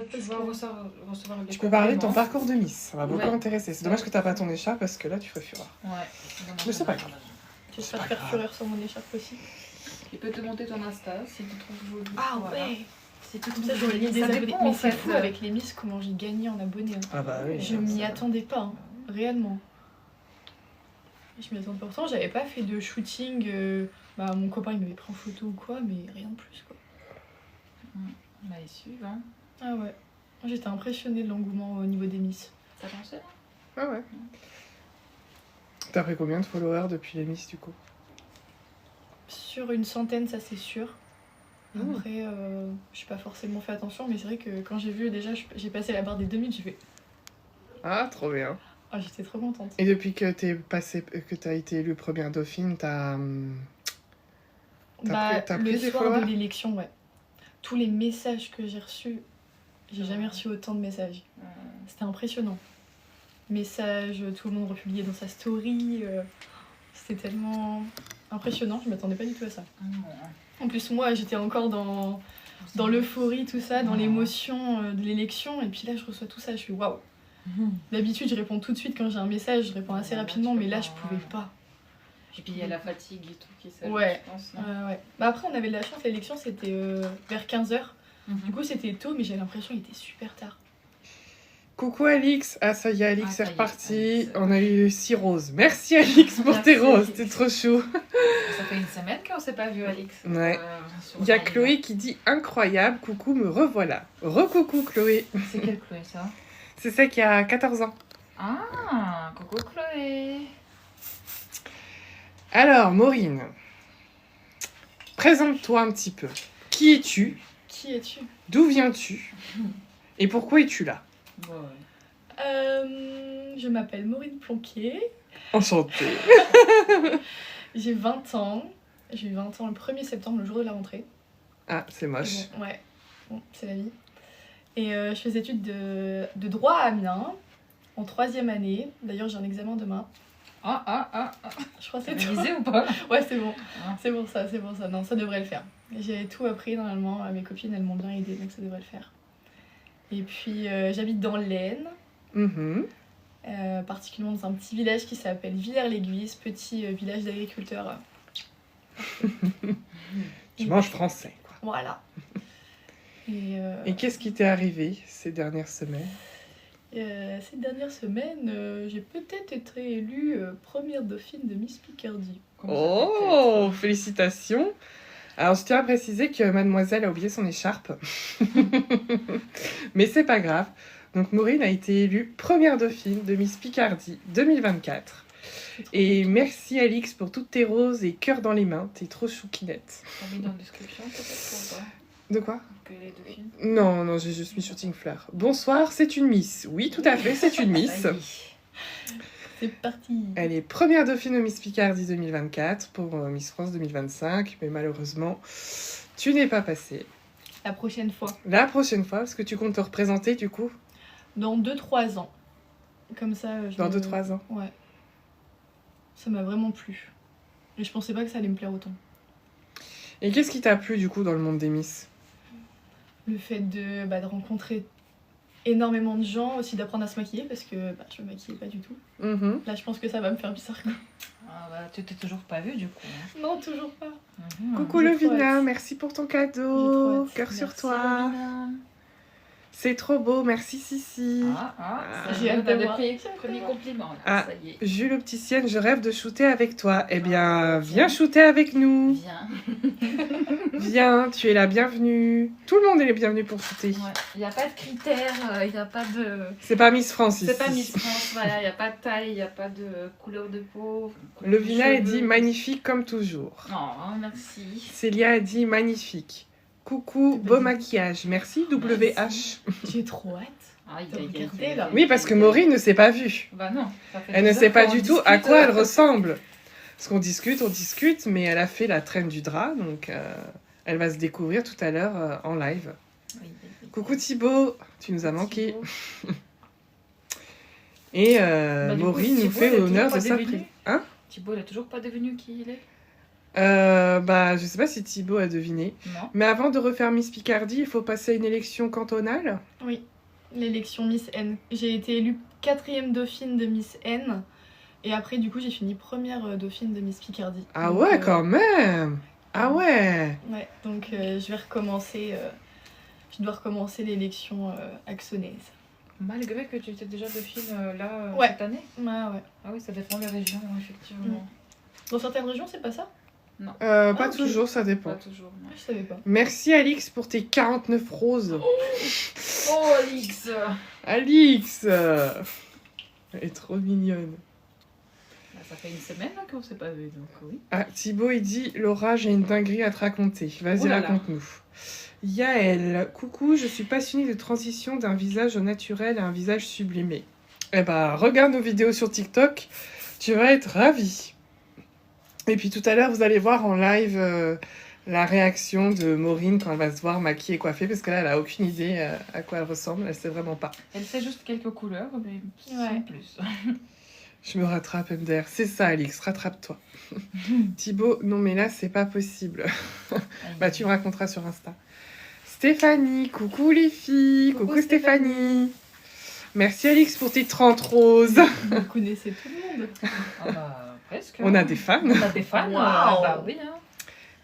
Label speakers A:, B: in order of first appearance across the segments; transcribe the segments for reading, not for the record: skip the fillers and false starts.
A: tu vas recevoir les
B: Tu peux parler de ton
A: compliments.
B: parcours de Miss, ça va beaucoup
A: Ouais.
B: intéresser. C'est dommage que t'as pas ton écharpe parce que là tu ferais fureur.
A: Ouais.
B: Mais c'est pas grave.
C: J'espère
B: pas
C: faire
B: grave.
C: fureur sur mon écharpe aussi.
A: Il peut te monter ton Insta si tu trouves joli.
C: Ah
A: Voilà.
C: ouais.
A: Si tu
C: Comme
A: trouves
C: ça, j'aurais
A: joli.
C: mis des
A: Ça
C: abonnés.
A: dépend,
C: Mais
A: en
C: c'est
A: fait.
C: fou avec les Miss comment j'ai gagné en abonnés. Hein.
B: Ah bah oui.
C: Je m'y
B: ça-
C: attendais pas, hein. Réellement. Je m'y attendais pourtant, j'avais pas fait de shooting. Mon copain il m'avait pris en photo ou quoi, mais rien de plus quoi.
A: Bah, les suivants.
C: Ah ouais. J'étais impressionnée de l'engouement au niveau des Miss.
A: T'as pensé là?
B: Ah ouais. T'as pris combien de followers depuis les Miss du coup?
C: Sur une centaine, ça c'est sûr.
B: Mmh.
C: Après, j'ai pas forcément fait attention, mais c'est vrai que quand j'ai vu déjà, j'ai passé la barre des 2000, j'ai fait.
B: Ah, trop bien.
C: Ah, j'étais trop contente.
B: Et depuis que t'as été élue première dauphine, t'as t'as
C: Le
B: pris des
C: soir de
B: followers?
C: l'élection, ouais. Tous les messages que j'ai reçus, j'ai jamais reçu autant de messages. C'était impressionnant. Messages, tout le monde republiait dans sa story. C'était tellement impressionnant, je m'attendais pas du tout à ça. En plus, moi, j'étais encore dans l'euphorie, tout ça, dans l'émotion de l'élection. Et puis là, je reçois tout ça, je suis waouh. D'habitude, je réponds tout de suite quand j'ai un message, je réponds assez rapidement, mais là, je pouvais pas.
A: Et puis il y a la fatigue et tout qui s'ajoute,
C: Ouais.
A: je pense. Non
C: Ouais. Après, on avait de la chance, l'élection, c'était vers 15h. Du coup, c'était tôt, mais j'ai l'impression qu'il était super tard.
B: Coucou Alix. Ah ça y est, Alix
A: Ah,
B: c'est
A: ça y est,
B: reparti.
A: Alix.
B: On a eu 6 roses. Merci Alix pour tes
A: Merci,
B: roses,
A: Alix.
B: c'était trop chou.
A: Ça fait une semaine qu'on s'est pas vu, Alix.
B: Ouais.
A: Sur
B: Il y a
A: Paris.
B: Chloé qui dit incroyable, coucou, me revoilà. Recoucou Chloé.
A: C'est quelle Chloé ça?
B: C'est celle qui a 14 ans.
A: Ah, coucou Chloé.
B: Alors, Maureen, présente-toi un petit peu. Qui es-tu?
C: Qui es-tu?
B: D'où viens-tu? Et pourquoi es-tu là?
C: Je m'appelle Maureen Plonquier.
B: Enchantée.
C: J'ai 20 ans. J'ai eu 20 ans le 1er septembre, le jour de la rentrée.
B: Ah, c'est moche.
C: Bon, ouais, bon, c'est la vie. Et je fais des études de droit à Amiens, en 3e année. D'ailleurs, j'ai un examen demain. Je crois que c'est tout.
A: Révisé ou pas?
C: Ouais, c'est bon.
A: Ah.
C: C'est pour ça, c'est pour ça. Non, ça devrait le faire. J'ai tout appris normalement. Mes copines, elles m'ont bien aidé, donc ça devrait le faire. Et puis, j'habite dans l'Aisne,
B: Mhm.
C: particulièrement dans un petit village qui s'appelle Villers-l'Aiguise, petit village d'agriculteurs.
B: Tu manges français, quoi.
C: Voilà.
B: Et qu'est-ce qui t'est arrivé ces dernières semaines?
C: Ces dernières semaines, j'ai peut-être été élue première dauphine de Miss Picardie.
B: Oh, félicitations. Alors, je tiens à préciser que mademoiselle a oublié son écharpe. Mais c'est pas grave. Donc, Maureen a été élue première dauphine de Miss Picardie 2024. Et merci Alix pour toutes tes roses et cœurs dans les mains. T'es trop chouquinette.
A: T'as mis dans la description peut-être ou pas?
B: De quoi?
A: Que les deux films.
B: Non, j'ai juste mis Shooting Fleur. Bonsoir, c'est une Miss. Oui, tout à fait, c'est une Miss.
C: C'est parti.
B: Elle est première dauphine de Miss Picardie 2024 pour Miss France 2025. Mais malheureusement, tu n'es pas passée.
C: La prochaine fois.
B: La prochaine fois, parce que tu comptes te représenter du coup
C: Dans 2-3 ans. Comme ça,
B: dans 2-3 ans.
C: Ouais. Ça m'a vraiment plu. Et je pensais pas que ça allait me plaire autant.
B: Et qu'est-ce qui t'a plu du coup dans le monde des Miss?
C: Le fait de rencontrer énormément de gens, aussi d'apprendre à se maquiller, parce que je me maquillais pas du tout.
B: Mhm.
C: Là, je pense que ça va me faire bizarre. Quoi.
A: Ah bah tu t'es toujours pas vue du coup. Hein.
C: Non, toujours pas.
B: Coucou
C: J'ai trop
B: Lovina,
C: hâte.
B: merci pour ton
C: J'ai
B: cadeau.
C: trop hâte.
B: Cœur sur
A: Merci,
B: toi.
A: Romina.
B: C'est trop beau, merci Sissi.
A: Ça
C: J'ai hâte
A: on a
C: de
A: le
C: voir.
A: premier compliment là,
B: Ah.
A: ça y est.
B: Jules Opticienne, je rêve de shooter avec toi. Eh bien, viens shooter avec nous.
A: Viens.
B: Viens, tu es la bienvenue. Tout le monde est le bienvenu pour shooter.
A: Ouais. Il n'y a pas de critères, il n'y a pas de...
B: C'est pas Miss France ici.
A: C'est pas Miss France, voilà, il n'y a pas de taille, il n'y a pas de couleur de peau.
B: Lovina a
A: cheveux.
B: dit magnifique comme toujours.
A: Oh, merci.
B: Célia a dit magnifique. Coucou,
C: T'as
B: beau
C: pas dit.
B: maquillage. Merci WH.
C: J'ai trop hâte.
A: Aïe,
C: T'as
A: aïe, aïe,
C: regardé,
A: aïe,
C: là
A: aïe,
B: Oui, parce
A: aïe,
B: que
A: aïe.
B: Maureen ne s'est pas vue.
A: Bah non. Ça fait
B: Elle ne
A: 2
B: sait
A: heures
B: pas
A: qu'on
B: du tout à
A: discute.
B: quoi elle ressemble. Parce qu'on on discute, mais elle a fait la traîne du drap, donc elle va se découvrir tout à l'heure en live.
A: Oui, oui, oui.
B: Coucou Thibaut, tu nous as manqué.
A: Thibaut.
B: Et
A: du coup,
B: Maureen nous
A: Thibaut,
B: fait
A: il est
B: l'honneur
A: toujours
B: de
A: pas
B: sa
A: devenu.
B: prise. Hein?
A: Thibaut, il n'a toujours pas devenu qui il est.
B: Je sais pas si Thibaut a deviné.
A: Non.
B: Mais avant de refaire Miss Picardie, il faut passer à une élection cantonale.
C: Oui, l'élection Miss N. J'ai été élue 4e dauphine de Miss N. Et après, du coup, j'ai fini première dauphine de Miss Picardie.
B: Ah
C: Donc,
B: ouais, quand même. Ah ouais.
C: Ouais, donc je vais recommencer. Je dois recommencer l'élection axonaise.
A: Malgré que tu étais déjà dauphine
C: Ouais.
A: cette année.
C: Ouais, ouais.
A: Ah oui, ça dépend des régions, effectivement.
C: Dans certaines régions, c'est pas ça?
B: Pas
C: ok.
B: toujours, ça dépend.
A: Pas toujours, non.
C: Je savais pas.
B: Merci Alix pour tes 49 roses.
A: Oh, Alix.
B: Alix Elle est trop mignonne.
A: Ça fait une semaine là, qu'on s'est pas vu, donc oui.
B: Ah, Thibaut, il dit Laura, j'ai une dinguerie à te raconter. Vas-y,
A: Oh là là.
B: raconte-nous. Yael, coucou, je suis passionnée de transition d'un visage au naturel à un visage sublimé. Eh ben, regarde nos vidéos sur TikTok, tu vas être ravie. Et puis tout à l'heure, vous allez voir en live la réaction de Maureen quand elle va se voir maquillée et coiffée, parce que là, elle a aucune idée à quoi elle ressemble, elle sait vraiment pas.
A: Elle sait juste quelques couleurs, mais
C: Ouais.
A: sans plus.
B: Je me rattrape, MDR. C'est ça, Alix, rattrape-toi. Thibaut, non mais là, c'est pas possible. Bah, tu me raconteras sur Insta. Stéphanie, coucou les filles. Coucou Stéphanie. Merci Alix pour tes 30 roses.
C: Vous connaissez tout le monde.
A: Ah bah, presque.
B: On a des fans.
A: On a des fans.
C: Waouh.
A: Bah oui, hein.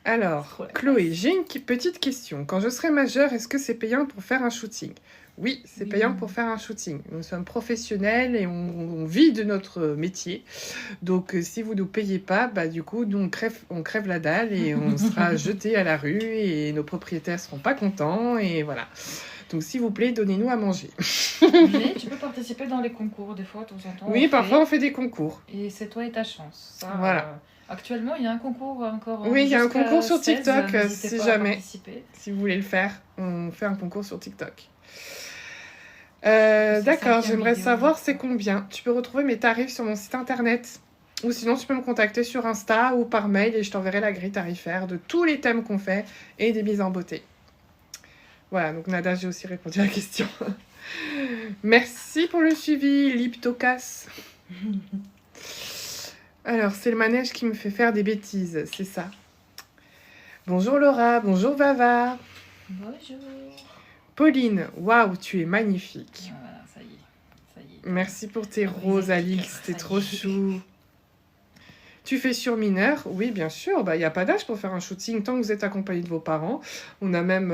B: Alors,
C: Trop la
B: Chloé, j'ai une petite question. Quand je serai majeure, est-ce que c'est payant pour faire un shooting ? Oui, c'est
A: Oui.
B: payant pour faire un shooting. Nous sommes professionnels et on vit de notre métier. Donc, si vous ne nous payez pas, bah, du coup, nous, on crève la dalle et on sera jeté à la rue et nos propriétaires seront pas contents. Et voilà. Donc, s'il vous plaît, donnez-nous à manger.
A: Mais tu peux participer dans les concours, des fois, de temps en temps.
B: Oui,
A: on
B: parfois,
A: fait.
B: on fait des concours.
A: Et c'est toi et ta chance. Ça,
B: Voilà.
A: Actuellement, il y a un concours encore.
B: Oui, il y a un
A: jusqu'à
B: concours sur
A: 16,
B: TikTok,
A: n'hésitez
B: si
A: pas à
B: jamais.
A: participer.
B: Si vous voulez le faire, on fait un concours sur TikTok.
A: C'est
B: D'accord,
A: 5e
B: j'aimerais
A: vidéo.
B: savoir c'est combien. Tu peux retrouver mes tarifs sur mon site internet. Ou sinon, tu peux me contacter sur Insta ou par mail et je t'enverrai la grille tarifaire de tous les thèmes qu'on fait et des mises en beauté. Voilà, donc Nada, j'ai aussi répondu à la question. Merci pour le suivi, Liptocas. Alors, c'est le manège qui me fait faire des bêtises, c'est ça. Bonjour Laura, bonjour Vava.
A: Bonjour.
B: Pauline, waouh, tu es magnifique.
A: Voilà, ça y est. Ça y est.
B: Merci pour tes
A: Oui,
B: roses,
A: c'est
B: Alix,
A: super,
B: t'es
A: ça
B: trop
A: y est.
B: chou. Tu fais sur mineur? Oui, bien sûr. Il n'y a pas d'âge pour faire un shooting tant que vous êtes accompagné de vos parents. On a même,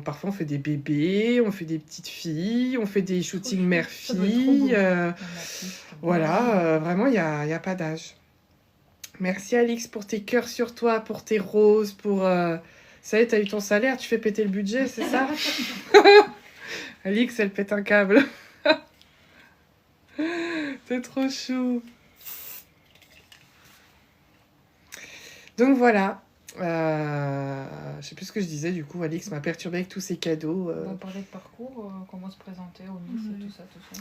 B: parfois on fait des bébés, on fait des petites filles, on fait des shootings
C: chou. Ça doit être trop beau.
B: mère-fille. Voilà, vraiment, il n'y a pas d'âge. Merci Alix pour tes cœurs sur toi, pour tes roses, pour... Ça y est, t'as eu ton salaire, tu fais péter le budget, c'est ça? Alix, elle pète un câble. C'est trop chou. Donc voilà. Je sais plus ce que je disais, du coup, Alix m'a perturbée avec tous ces cadeaux.
A: On parlait de parcours, comment se présenter au Miss et tout ça, tout ça.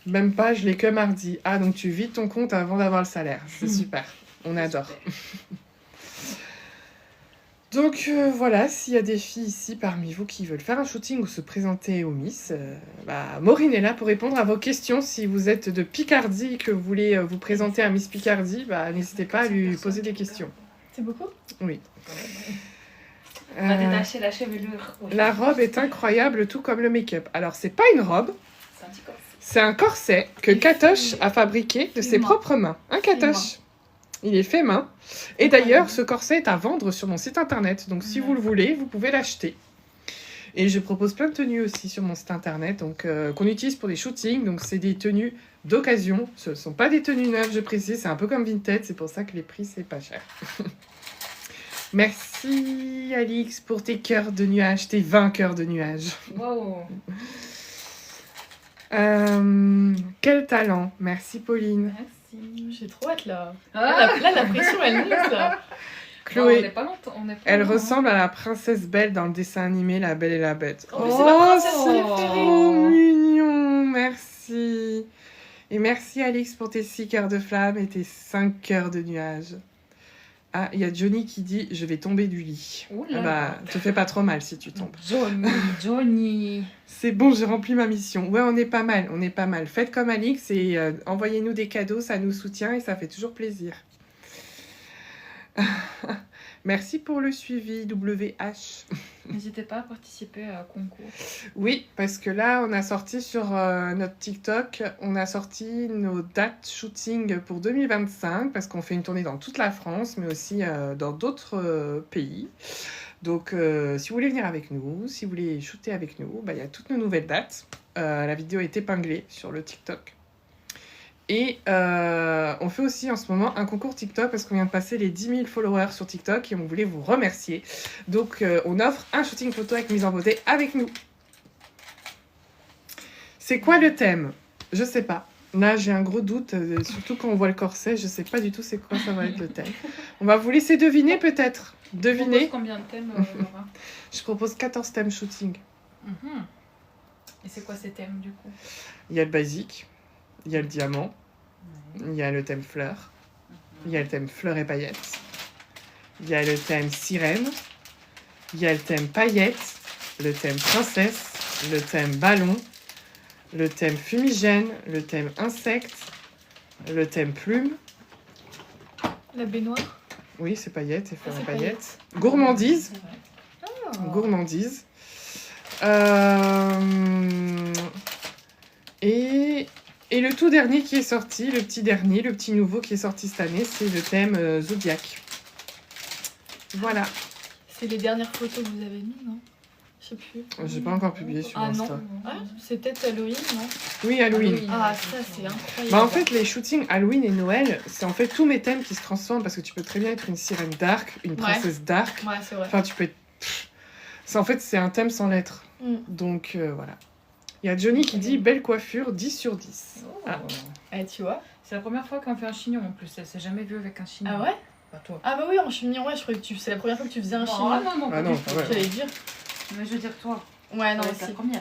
B: Même pas, je l'ai que mardi. Ah, donc tu vides ton compte avant d'avoir le salaire. C'est super. On adore. Donc voilà, s'il y a des filles ici parmi vous qui veulent faire un shooting ou se présenter au Miss, Maureen est là pour répondre à vos questions. Si vous êtes de Picardie et que vous voulez vous présenter à Miss Picardie, n'hésitez pas à lui poser des questions.
C: C'est beaucoup?
B: Oui.
A: On va
B: Euh,
A: détacher la chevelure.
B: la robe est incroyable, tout comme le make-up. Alors, c'est pas une robe,
A: C'est un petit corset.
B: c'est un corset que Katoche a fabriqué de ses
C: main.
B: propres mains. Un Katoche. Il est fait main. Et d'ailleurs, ce corset est à vendre sur mon site internet. Donc, si vous le voulez, vous pouvez l'acheter. Et je propose plein de tenues aussi sur mon site internet, donc qu'on utilise pour des shootings. Donc, c'est des tenues d'occasion. Ce ne sont pas des tenues neuves, je précise. C'est un peu comme Vinted. C'est pour ça que les prix, c'est pas cher. Merci, Alix, pour tes cœurs de nuages, tes 20 cœurs de nuages.
A: Wow.
B: Quel talent. Merci, Pauline.
A: Merci.
C: J'ai trop hâte là.
A: Ah,
C: Là, la pression, elle monte là.
B: Chloé,
A: on n'est pas longtemps. On est pas
B: elle
A: loin, hein.
B: ressemble à la princesse Belle dans le dessin animé La Belle et la Bête.
C: Oh, mais c'est ma princesse
B: c'est
C: préférée.
B: trop mignon. Merci. Et merci, Alix, pour tes 6 cœurs de flamme et tes 5 cœurs de nuages. Ah, il y a Johnny qui dit « Je vais tomber du lit
A: Ouh ». là
B: Ah
A: là.
B: te fais pas trop mal si tu tombes.
A: Johnny.
B: C'est bon, j'ai rempli ma mission. Ouais, on est pas mal, on est pas mal. Faites comme Alix et envoyez-nous des cadeaux, ça nous soutient et ça fait toujours plaisir. Merci pour le suivi, WH.
A: N'hésitez pas à participer à un concours.
B: Oui, parce que là, on a sorti sur notre TikTok, on a sorti nos dates shooting pour 2025, parce qu'on fait une tournée dans toute la France, mais aussi dans d'autres pays. Donc, si vous voulez venir avec nous, si vous voulez shooter avec nous, il y a toutes nos nouvelles dates. La vidéo est épinglée sur le TikTok. Et on fait aussi en ce moment un concours TikTok parce qu'on vient de passer les 10 000 followers sur TikTok et on voulait vous remercier. Donc on offre un shooting photo avec mise en beauté avec nous. C'est quoi le thème? Je sais pas. Là j'ai un gros doute, surtout quand on voit le corset, je sais pas du tout c'est quoi ça va être le thème. On va vous laisser deviner peut-être. Devinez.
A: Combien de thèmes, Laura?
B: Je propose 14 thèmes shooting.
A: Et c'est quoi ces thèmes du coup?
B: Il y a le basique, il y a le diamant. Il y a le thème fleurs, il y a le thème fleurs et paillettes, il y a le thème sirène, il y a le thème paillettes, le thème princesse, le thème ballon, le thème fumigène, le thème insecte, le thème plume.
C: La baignoire.
B: Oui, c'est paillettes, c'est fleurs et
C: c'est
B: paillettes. Gourmandise,
A: C'est vrai.
B: gourmandise. Et le tout dernier qui est sorti, le petit nouveau qui est sorti cette année, c'est le thème Zodiac. Voilà.
C: C'est les dernières photos que vous avez mises, non? Je sais plus.
B: J'ai pas encore publié sur
C: Ah
B: Insta.
C: non. Ah, c'est peut-être Halloween, non?
B: Oui, Halloween.
C: Ah, ça c'est incroyable.
B: Bah en fait, les shootings Halloween et Noël, c'est en fait tous mes thèmes qui se transforment parce que tu peux très bien être une sirène dark, une princesse dark.
C: Ouais, c'est vrai.
B: Enfin, tu peux être... En fait, c'est un thème sans lettres. Donc, voilà. Il y a Johnny qui dit « Belle coiffure, 10 sur 10
A: Oh.
B: Ah.
C: Eh, tu vois?
A: C'est la première fois qu'on fait un chignon en plus. Elle s'est jamais vue avec un chignon.
C: Ah ouais?
A: Pas toi.
C: Ah bah oui, en chignon, ouais, je croyais que c'est la première fois que tu faisais un chignon.
A: Ah non, non,
B: Ah
A: pas
B: non,
A: du tout.
B: pas vrai.
C: J'allais dire.
A: Mais je veux dire toi.
C: Ouais, non,
A: Ouais, c'est
C: aussi.
A: la première.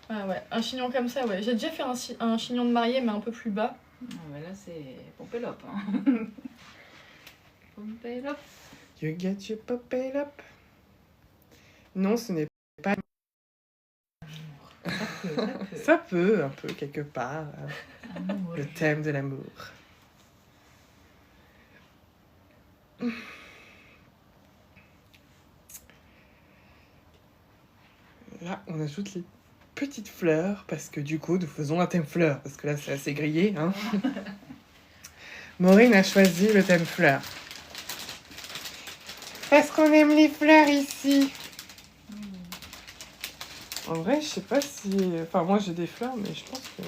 C: Ah ouais, un chignon comme ça, ouais. J'ai déjà fait un chignon de mariée, mais un peu plus bas.
A: Non, mais là c'est Pompélope. Hein. Pompélope.
B: You get your puppy up. Non, ce n'est pas...
A: Ça peut, ça peut.
B: Ça peut, un peu, quelque part.
A: Amour.
B: Le thème de l'amour. Là, on ajoute les petites fleurs, parce que du coup, nous faisons un thème fleurs, parce que là, c'est assez grillé. Hein. Maureen a choisi le thème fleurs. Parce qu'on aime les fleurs ici. En vrai, je sais pas si... Enfin, moi, j'ai des fleurs, mais je pense que...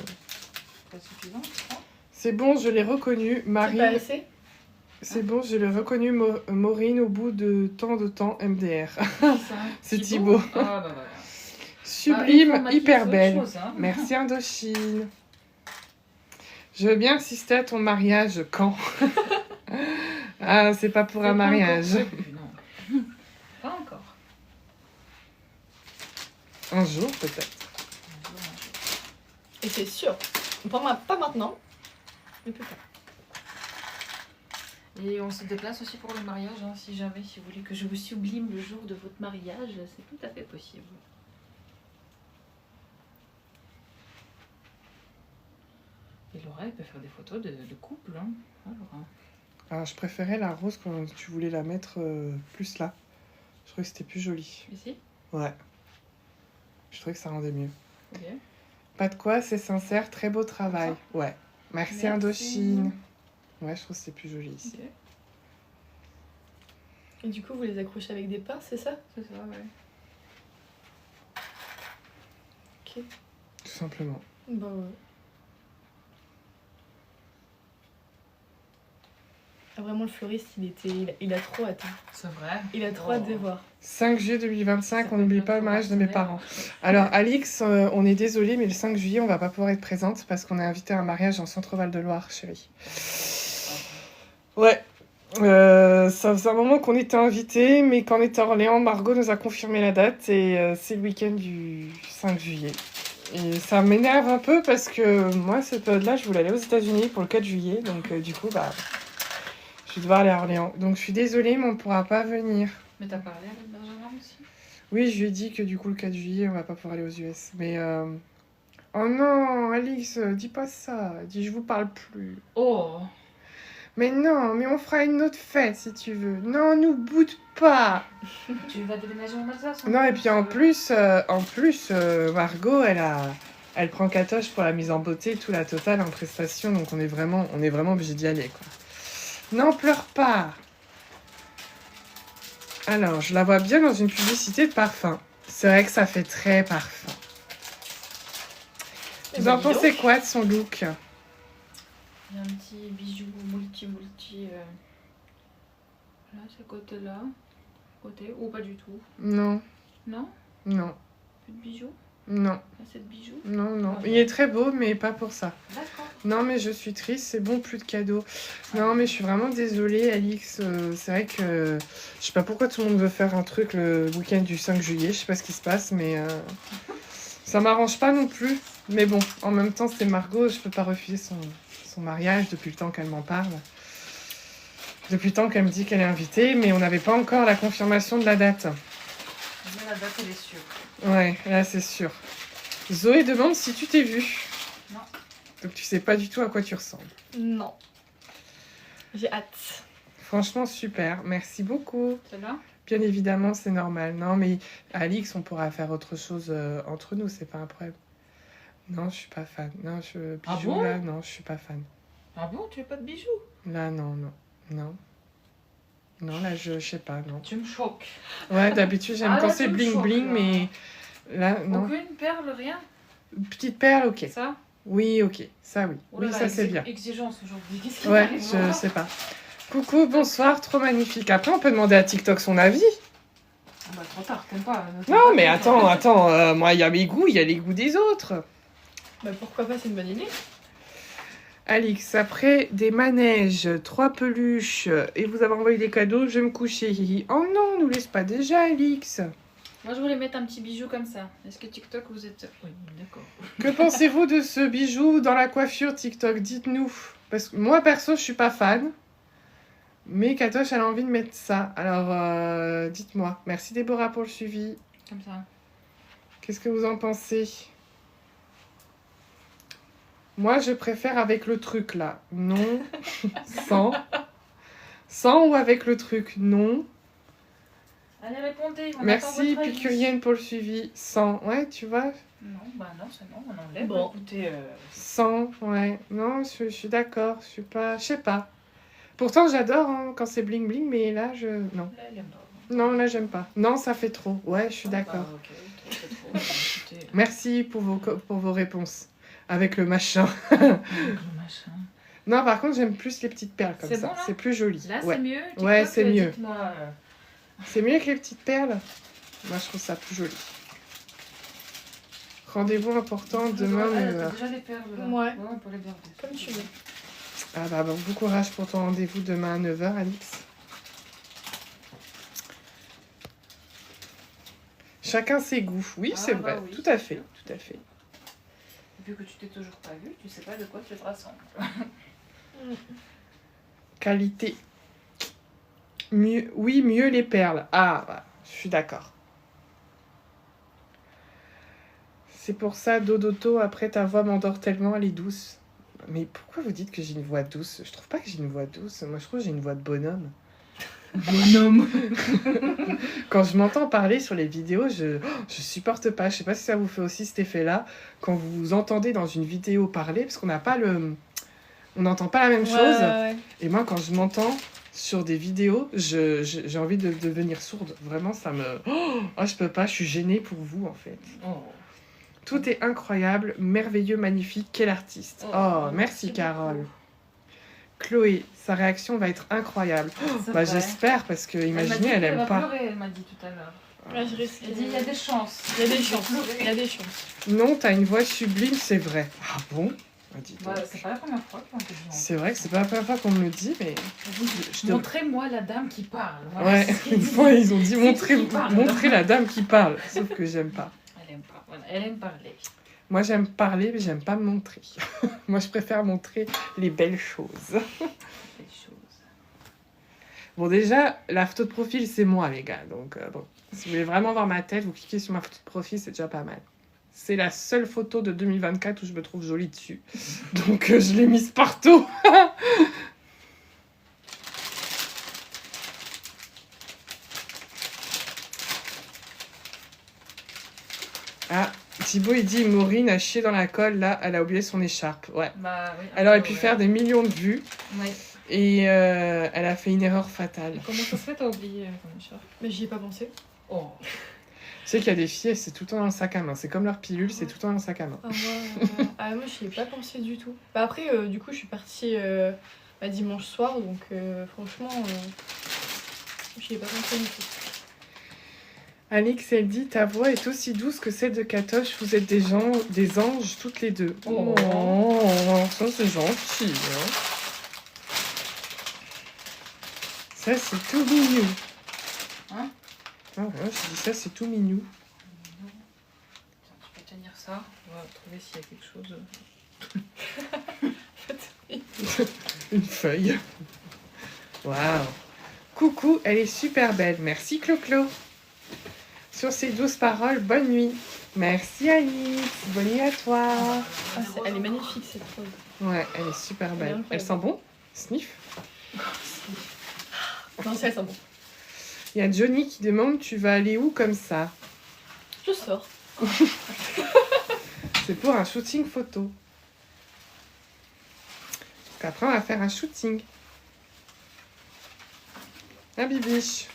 A: Pas suffisant, je crois.
B: C'est bon, je l'ai reconnu.
C: C'est pas
B: Marine...
C: assez?
B: C'est bon, je l'ai reconnu, Maureen, au bout de tant de temps, MDR. C'est Thibaut.
A: Ah bah voilà.
B: Sublime,
A: Bah, il faut
B: hyper
A: maquiller
B: belle.
A: autre chose, hein.
B: Merci Indochine. Je veux bien assister à ton mariage. Quand? Ah, c'est pas pour
A: C'est
B: un
A: pas
B: mariage.
A: encore prévu, non. Pas encore.
B: Un jour, peut-être.
C: Et c'est sûr. Pas maintenant, mais plus tard.
A: Et on se déplace aussi pour le mariage, hein, si jamais, si vous voulez que je vous sublime le jour de votre mariage, c'est tout à fait possible. Et Laura, elle peut faire des photos de couple, hein. Alors,
B: Ah, je préférais la rose quand tu voulais la mettre plus là. Je trouvais que c'était plus joli.
A: ici.
B: Ouais. Je trouvais que ça rendait mieux.
A: Ok.
B: Pas de quoi, c'est sincère, très beau travail. Ouais. Merci,
A: Merci.
B: Indochine. Ouais, je trouve que c'est plus joli ici.
A: Ok.
C: Et du coup, vous les accrochez avec des pinces, c'est ça?
A: C'est ça, ouais.
C: Ok.
B: Tout simplement.
C: Bah ouais. Ah, vraiment, le fleuriste, il a trop hâte. Hein.
A: C'est vrai.
C: Il a trop hâte de voir.
B: 5 juillet 2025,
A: Ça
B: on n'oublie
A: fait
B: pas le mariage de mes
A: bientôt
B: parents. Alors, Alix, on est désolé, mais le 5 juillet, on va pas pouvoir être présente parce qu'on est invité à un mariage en Centre-Val de Loire, chérie. Ouais. Ça faisait un moment qu'on était invités, mais quand on était à Orléans, Margot nous a confirmé la date et c'est le week-end du 5 juillet. Et ça m'énerve un peu parce que moi, cette période-là, je voulais aller aux États-Unis pour le 4 juillet, donc du coup, je vais devoir aller à Orléans. Donc je suis désolée, mais on pourra pas venir.
A: Mais t'as parlé avec Benjamin aussi?
B: Oui, je lui ai dit que du coup, le 4 juillet, on va pas pouvoir aller aux US. Mais, oh non, Alix, dis pas ça. Dis, je vous parle plus.
A: Oh!
B: Mais non, mais on fera une autre fête si tu veux. Non, nous boude pas.
A: Tu vas déménager en Alsace?
B: Non, et puis en plus, Margot, elle prend Katoche pour la mise en beauté, tout la totale en prestation, donc on est vraiment obligé d'y aller, quoi. Non, pleure pas. Alors, je la vois bien dans une publicité de parfum. C'est vrai que ça fait très parfum. Vous en pensez quoi de son look?
A: Il y a un petit bijou multi. Là, c'est côté-là. Côté, ou pas du tout.
B: Non,
A: Non?
B: non,
A: Plus de bijoux?
B: non,
A: Là, c'est de bijoux?
B: non.
A: Ah,
B: Il est très beau, mais pas pour ça.
A: D'accord.
B: Non, mais je suis triste, c'est bon, plus de cadeaux. Non, mais je suis vraiment désolée, Alix. C'est vrai que je sais pas pourquoi tout le monde veut faire un truc le week-end du 5 juillet. Je sais pas ce qui se passe, mais ça m'arrange pas non plus. Mais bon, en même temps, c'est Margot, je peux pas refuser son mariage depuis le temps qu'elle m'en parle. Depuis le temps qu'elle me dit qu'elle est invitée, mais on n'avait pas encore la confirmation de la date.
A: Mais la date, elle est sûre.
B: Ouais, là, c'est sûr. Zoé demande si tu t'es vue.
A: Non.
B: Donc tu sais pas du tout à quoi tu ressembles.
C: Non. J'ai hâte.
B: Franchement, super. Merci beaucoup.
A: C'est là?
B: Bien évidemment, c'est normal. Non, mais Alix, on pourra faire autre chose entre nous, c'est pas un problème. Non, je suis pas fan. Non, bijoux,
A: Ah bon
B: là, non, je suis pas fan.
A: Ah bon, tu veux pas de bijoux?
B: Là, non. Non, là, je sais pas, non.
A: Tu me choques.
B: Ouais, d'habitude, j'aime
A: Ah,
B: quand
A: là,
B: c'est
A: tu me
B: bling
A: choques,
B: bling,
A: là.
B: mais là, non.
A: Aucune perle, rien?
B: Petite perle, ok.
A: Ça?
B: Oui, ok. Ça, oui.
A: Oh là
B: Oui,
A: là,
B: ça, c'est bien.
A: Exigence aujourd'hui. Qu'est-ce qui
B: Ouais,
A: t'arrive,
B: je
A: là?
B: sais pas. Coucou, bonsoir, trop magnifique. Après, on peut demander à TikTok son avis.
A: Ah bah, trop tard, t'aimes pas.
B: Non, mais attends, moi, il y a mes goûts, il y a les goûts des autres.
C: Bah pourquoi pas, c'est une bonne idée.
B: Alix, après des manèges, 3 peluches, et vous avez envoyé des cadeaux, je vais me coucher. Hihi. Oh non, nous laisse pas déjà, Alix.
A: Moi, je voulais mettre un petit bijou comme ça. Est-ce que TikTok, vous êtes... Oui, d'accord.
B: Que pensez-vous de ce bijou dans la coiffure TikTok? Dites-nous. Parce que moi, perso, je suis pas fan. Mais Katoche, elle a envie de mettre ça. Alors, dites-moi. Merci Déborah pour le suivi.
A: Comme ça.
B: Qu'est-ce que vous en pensez? Moi, je préfère avec le truc, là. Non. Sans. Sans ou avec le truc? Non.
A: Allez, répondez. On
B: Merci,
A: attend votre avis.
B: Picurienne, pour le suivi. Sans. Ouais, tu vois?
A: Non, bah non, c'est non, on enlève.
C: Bon.
A: Écoutez,
B: Sans. Ouais. Non, je suis d'accord. Je suis pas... Je sais pas. Pourtant, j'adore hein, quand c'est bling bling, mais là, non.
A: là, elle aime pas.
B: Non, là, j'aime pas. Non, ça fait trop. Ouais, je suis d'accord.
A: Bah, ok, c'est trop. Bah, écoutez,
B: Merci pour vos réponses. Avec le machin.
A: le machin.
B: Non, par contre, j'aime plus les petites perles comme
A: C'est
B: ça.
A: bon, là
B: C'est plus joli.
A: Là,
B: Ouais.
A: c'est mieux.
B: Ouais,
A: TikTok,
B: c'est mieux.
A: Dites-moi.
B: C'est mieux que les petites perles. Moi, je trouve ça plus joli. Rendez-vous important demain,
A: Ah,
B: 9h.
A: t'as déjà les perles là.
C: Ouais.
A: On peut les garder.
C: Comme tu veux.
B: Ah bah, bon courage pour ton rendez-vous demain à 9h, Alix. Chacun ses goûts. Oui,
A: Ah,
B: c'est
A: bah
B: vrai.
A: oui,
B: Tout
A: c'est
B: à fait.
A: sûr.
B: Tout à fait.
A: Vu que tu t'es toujours pas vu, tu sais pas de quoi tu te rassembles.
B: Qualité. Mieux, oui, mieux les perles. Ah, bah, je suis d'accord. C'est pour ça, Dodoto, après ta voix m'endort tellement, elle est douce. Mais pourquoi vous dites que j'ai une voix douce? Je trouve pas que j'ai une voix douce. Moi, je trouve que j'ai une voix de bonhomme.
A: Bonhomme.
B: Quand je m'entends parler sur les vidéos, je supporte pas. Je sais pas si ça vous fait aussi cet effet-là. Quand vous vous entendez dans une vidéo parler, parce qu'on n'a pas le... On n'entend pas la même chose.
C: Ouais.
B: Et moi, quand je m'entends sur des vidéos, j'ai envie de devenir sourde. Vraiment, ça me... Oh, je peux pas, je suis gênée pour vous, en fait.
A: Oh.
B: Tout est incroyable, merveilleux, magnifique. Quel artiste. Oh, merci, Carole. Chloé, sa réaction va être incroyable.
A: C'est
B: Bah,
A: vrai.
B: j'espère, parce que imaginez, elle aime
A: va
B: pas.
A: pleurer, elle m'a dit tout à l'heure.
C: Ouais, je risque.
A: Elle dit il y a des chances.
C: Il y a des chances. Il y a des chances.
B: Non, t'as une voix sublime, c'est vrai. Ah bon? Ah, dis donc.
A: Bah, c'est pas la première fois qu'on te dit.
B: C'est vrai que c'est pas la première fois qu'on me le dit, mais... je te-
A: Montrez-moi la dame qui parle. Voilà,
B: Ouais,
A: c'est ce qu'elle
B: une
A: dit.
B: fois, ils ont dit
A: C'est
B: montrer,
A: qui parle.
B: montrer la dame qui parle. Sauf que j'aime pas.
A: Elle aime pas. Voilà, elle aime parler.
B: Moi, j'aime parler, mais j'aime pas me montrer. Moi, je préfère montrer les belles choses.
A: Des choses.
B: Bon, déjà, la photo de profil, c'est moi, les gars. Donc, bon, si vous voulez vraiment voir ma tête, vous cliquez sur ma photo de profil, c'est déjà pas mal. C'est la seule photo de 2024 où je me trouve jolie dessus. Donc, je l'ai mise partout. Thibaut, il dit Maureen a chié dans la colle, là, elle a oublié son écharpe. Ouais.
A: Bah oui.
B: Elle aurait pu faire des millions de vues
A: Ouais.
B: et elle a fait une erreur fatale.
A: Et comment ça se fait, t'as oublié ton écharpe?
C: Mais j'y ai pas pensé.
A: Oh.
B: Tu sais qu'il y a des filles, c'est tout le temps dans le sac à main. C'est comme leur pilule, c'est tout le temps dans le sac à main.
C: Moi, j'y ai pas pensé du tout. Bah, après, du coup, je suis partie dimanche soir, donc franchement, j'y ai pas pensé du tout.
B: Alix, elle dit ta voix est aussi douce que celle de Katoche. Vous êtes des anges toutes les deux.
A: Oh.
B: Ça c'est gentil. Hein. Ça c'est tout mignon.
A: Hein?
B: Ah ouais, je dis ça c'est tout mignon.
A: Tu peux tenir ça. On va trouver s'il y a quelque chose.
B: Une feuille. Waouh. Coucou, elle est super belle. Merci Clo-Clo. Sur ces douces paroles, bonne nuit. Merci Alice. Bonne nuit à toi.
C: Elle est magnifique cette rose.
B: Ouais, elle est super
C: Elle est
B: belle.
C: incroyable.
B: Elle sent bon? Sniff.
C: Non, ça, elle sent bon.
B: Il y a Johnny qui demande tu vas aller où comme ça?
C: Je sors.
B: C'est pour un shooting photo. Donc après on va faire un shooting. Un bibiche.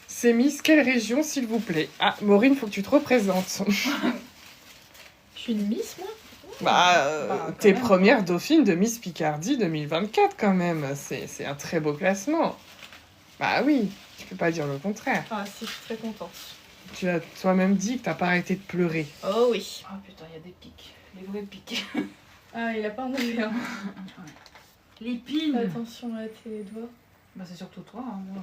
B: C'est Miss quelle région s'il vous plaît? Ah Maureen, faut que tu te représentes.
C: Je suis une Miss, moi.
A: Bah,
B: T'es
A: quand même.
B: première dauphine de Miss Picardie 2024 quand même. C'est un très beau classement. Bah oui, tu peux pas dire le contraire.
C: Ah, si, je suis très contente.
B: Tu as toi-même dit que t'as pas arrêté de pleurer.
C: Oh oui.
A: Oh putain, il y a des pics. Des vrais pics.
C: Ah, il a pas enlevé un.
A: L'épine.
C: Attention à tes doigts.
A: Bah c'est surtout toi, hein, moi.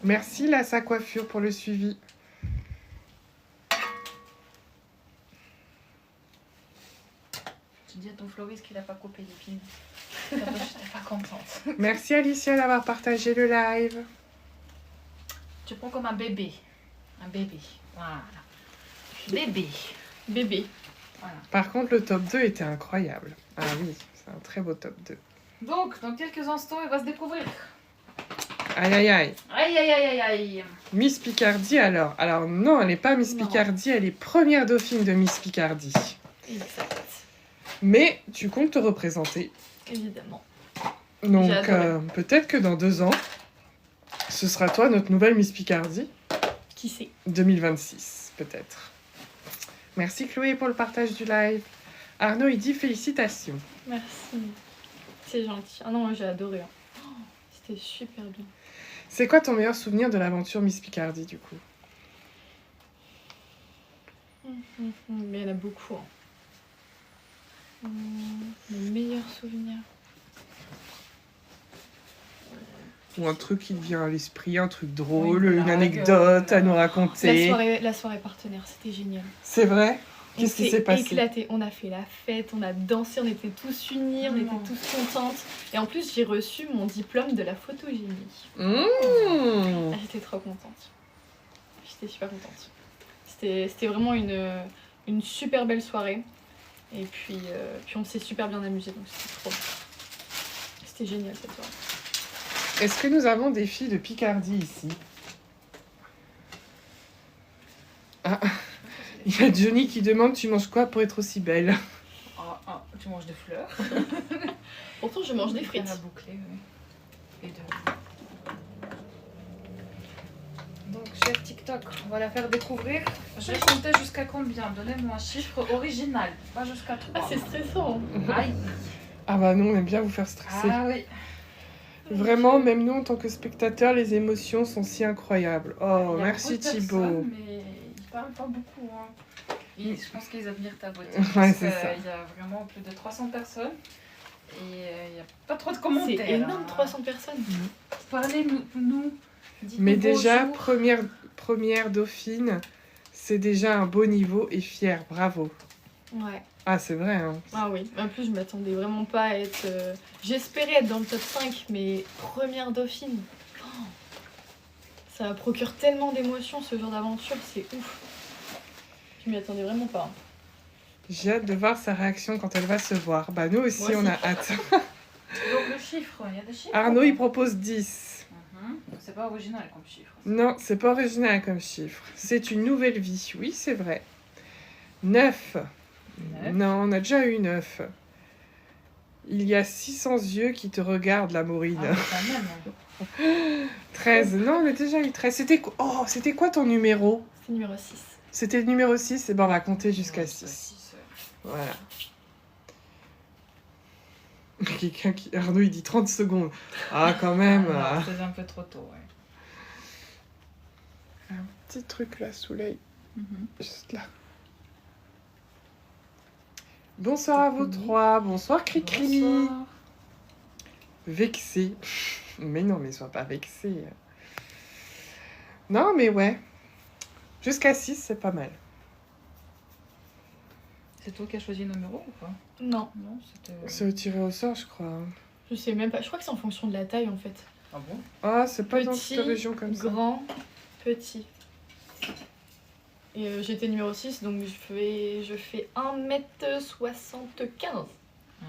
B: Merci là sa coiffure pour le suivi.
A: Tu dis à ton fleuriste qu'il a pas coupé l'épine. Je n'étais pas contente.
B: Merci Alicia d'avoir partagé le live.
A: Tu prends comme un bébé. Un bébé. Voilà. Bébé.
C: Bébé.
A: Voilà.
B: Par contre le top 2 était incroyable. Ah oui, c'est un très beau top 2.
A: Donc, dans quelques instants, il va se découvrir.
B: Aïe aïe aïe.
A: Aïe aïe aïe aïe aïe.
B: Miss Picardie alors. Alors non, elle n'est pas Miss
C: Non.
B: Picardie, elle est première dauphine de Miss Picardie.
C: Exact.
B: Mais tu comptes te représenter.
C: Évidemment.
B: Donc
C: J'ai adoré.
B: peut-être que dans 2 ans, ce sera toi notre nouvelle Miss Picardie.
C: Qui sait?
B: 2026 peut-être. Merci Chloé pour le partage du live. Arnaud il dit félicitations.
C: Merci. C'est gentil. Ah non, moi j'ai adoré. Hein. Oh, c'était super bien.
B: C'est quoi ton meilleur souvenir de l'aventure Miss Picardie du coup?
C: Mais il y en a beaucoup. Hein. Mes meilleurs souvenirs.
B: Ou un truc qui te vient à l'esprit, un truc drôle,
A: Oui,
B: une
A: blague,
B: anecdote à nous raconter.
C: La soirée partenaire, c'était génial.
B: C'est vrai? Qu'est-ce qui s'est passé?
C: Éclaté. On a fait la fête, on a dansé, on était tous unis, on était tous contentes. Et en plus, j'ai reçu mon diplôme de la photogénie.
B: Mmh.
C: Ah, j'étais trop contente. J'étais super contente. C'était vraiment une super belle soirée. Et puis on s'est super bien amusé, donc c'était trop bien. C'était génial cette soirée.
B: Est-ce que nous avons des filles de Picardie ici? Ah, il y a Johnny qui demande tu manges quoi pour être aussi belle?
A: Tu manges des fleurs.
C: Pourtant, je mange des
A: Canne
C: frites.
A: à boucler, oui. Et de... Donc, cher TikTok, on va la faire découvrir. Je vais compter jusqu'à combien? Donnez-moi un chiffre original, pas jusqu'à 3.
C: Ah, c'est stressant.
A: Aïe.
B: Ah bah nous on aime bien vous faire stresser.
A: Ah oui.
B: Vraiment, même nous en tant que spectateurs, les émotions sont si incroyables. Oh,
A: Il y a
B: merci
A: beaucoup de
B: Thibaut.
A: personnes, mais ils parlent pas beaucoup. Hein. Et je pense qu'ils admirent ta beauté.
B: Ouais,
A: parce
B: c'est
A: que
B: ça.
A: Il y a vraiment plus de 300 personnes. Et il n'y a pas trop de
C: C'est
A: commentaires.
C: énorme,
A: hein.
C: 300 personnes.
A: Parlez-nous. Dites-nous
B: Mais déjà,
A: bonjour.
B: première dauphine, c'est déjà un beau niveau et fier. Bravo.
C: Ouais.
B: Ah, c'est vrai, hein.
C: Ah oui. En plus, je m'attendais vraiment pas à être... J'espérais être dans le top 5, mais première dauphine. Oh, ça procure tellement d'émotions, ce genre d'aventure, c'est ouf. Je m'y attendais vraiment pas.
B: J'ai hâte de voir sa réaction quand elle va se voir. Bah nous aussi,
C: Moi
B: on
C: aussi.
B: a hâte.
A: Donc le chiffre, il y a des chiffres.
B: Arnaud,
A: ou
B: il
A: pas
B: propose 10.
A: Donc c'est pas original comme chiffre.
B: Non, c'est pas original comme chiffre. C'est une nouvelle vie. Oui, c'est vrai. 9.
A: Neuf.
B: Non, on a déjà eu 9. Il y a 600 yeux qui te regardent, la Maureen.
A: Ah, mais quand même.
B: 13. Non, on a déjà eu 13. C'était quoi ton numéro?
C: C'est numéro 6.
B: C'était le numéro 6. Et ben on va compter jusqu'à
A: Ouais,
B: 6.
A: six,
B: Voilà. Quelqu'un qui... Arnaud, il dit 30 secondes. Ah, quand même.
A: Ah, non, c'est un peu trop tôt, ouais.
B: Un petit truc là, sous l'œil.
A: Mhm.
B: Juste là. Bonsoir à vous trois. Bonsoir, Cricri.
A: Bonsoir.
B: Vexé. Mais non, mais sois pas vexé. Non, mais ouais. Jusqu'à 6, c'est pas mal.
A: C'est toi qui as choisi le numéro ou pas?
C: Non,
A: Non, c'était...
B: C'est tiré au sort, je crois.
C: je sais même pas. Je crois que c'est en fonction de la taille en fait.
A: Ah bon?
B: Ah, c'est pas dans
C: Petit,
B: cette région comme ça.
C: grand, petit. Et j'étais numéro 6, donc je fais 1m75.
A: Mhm.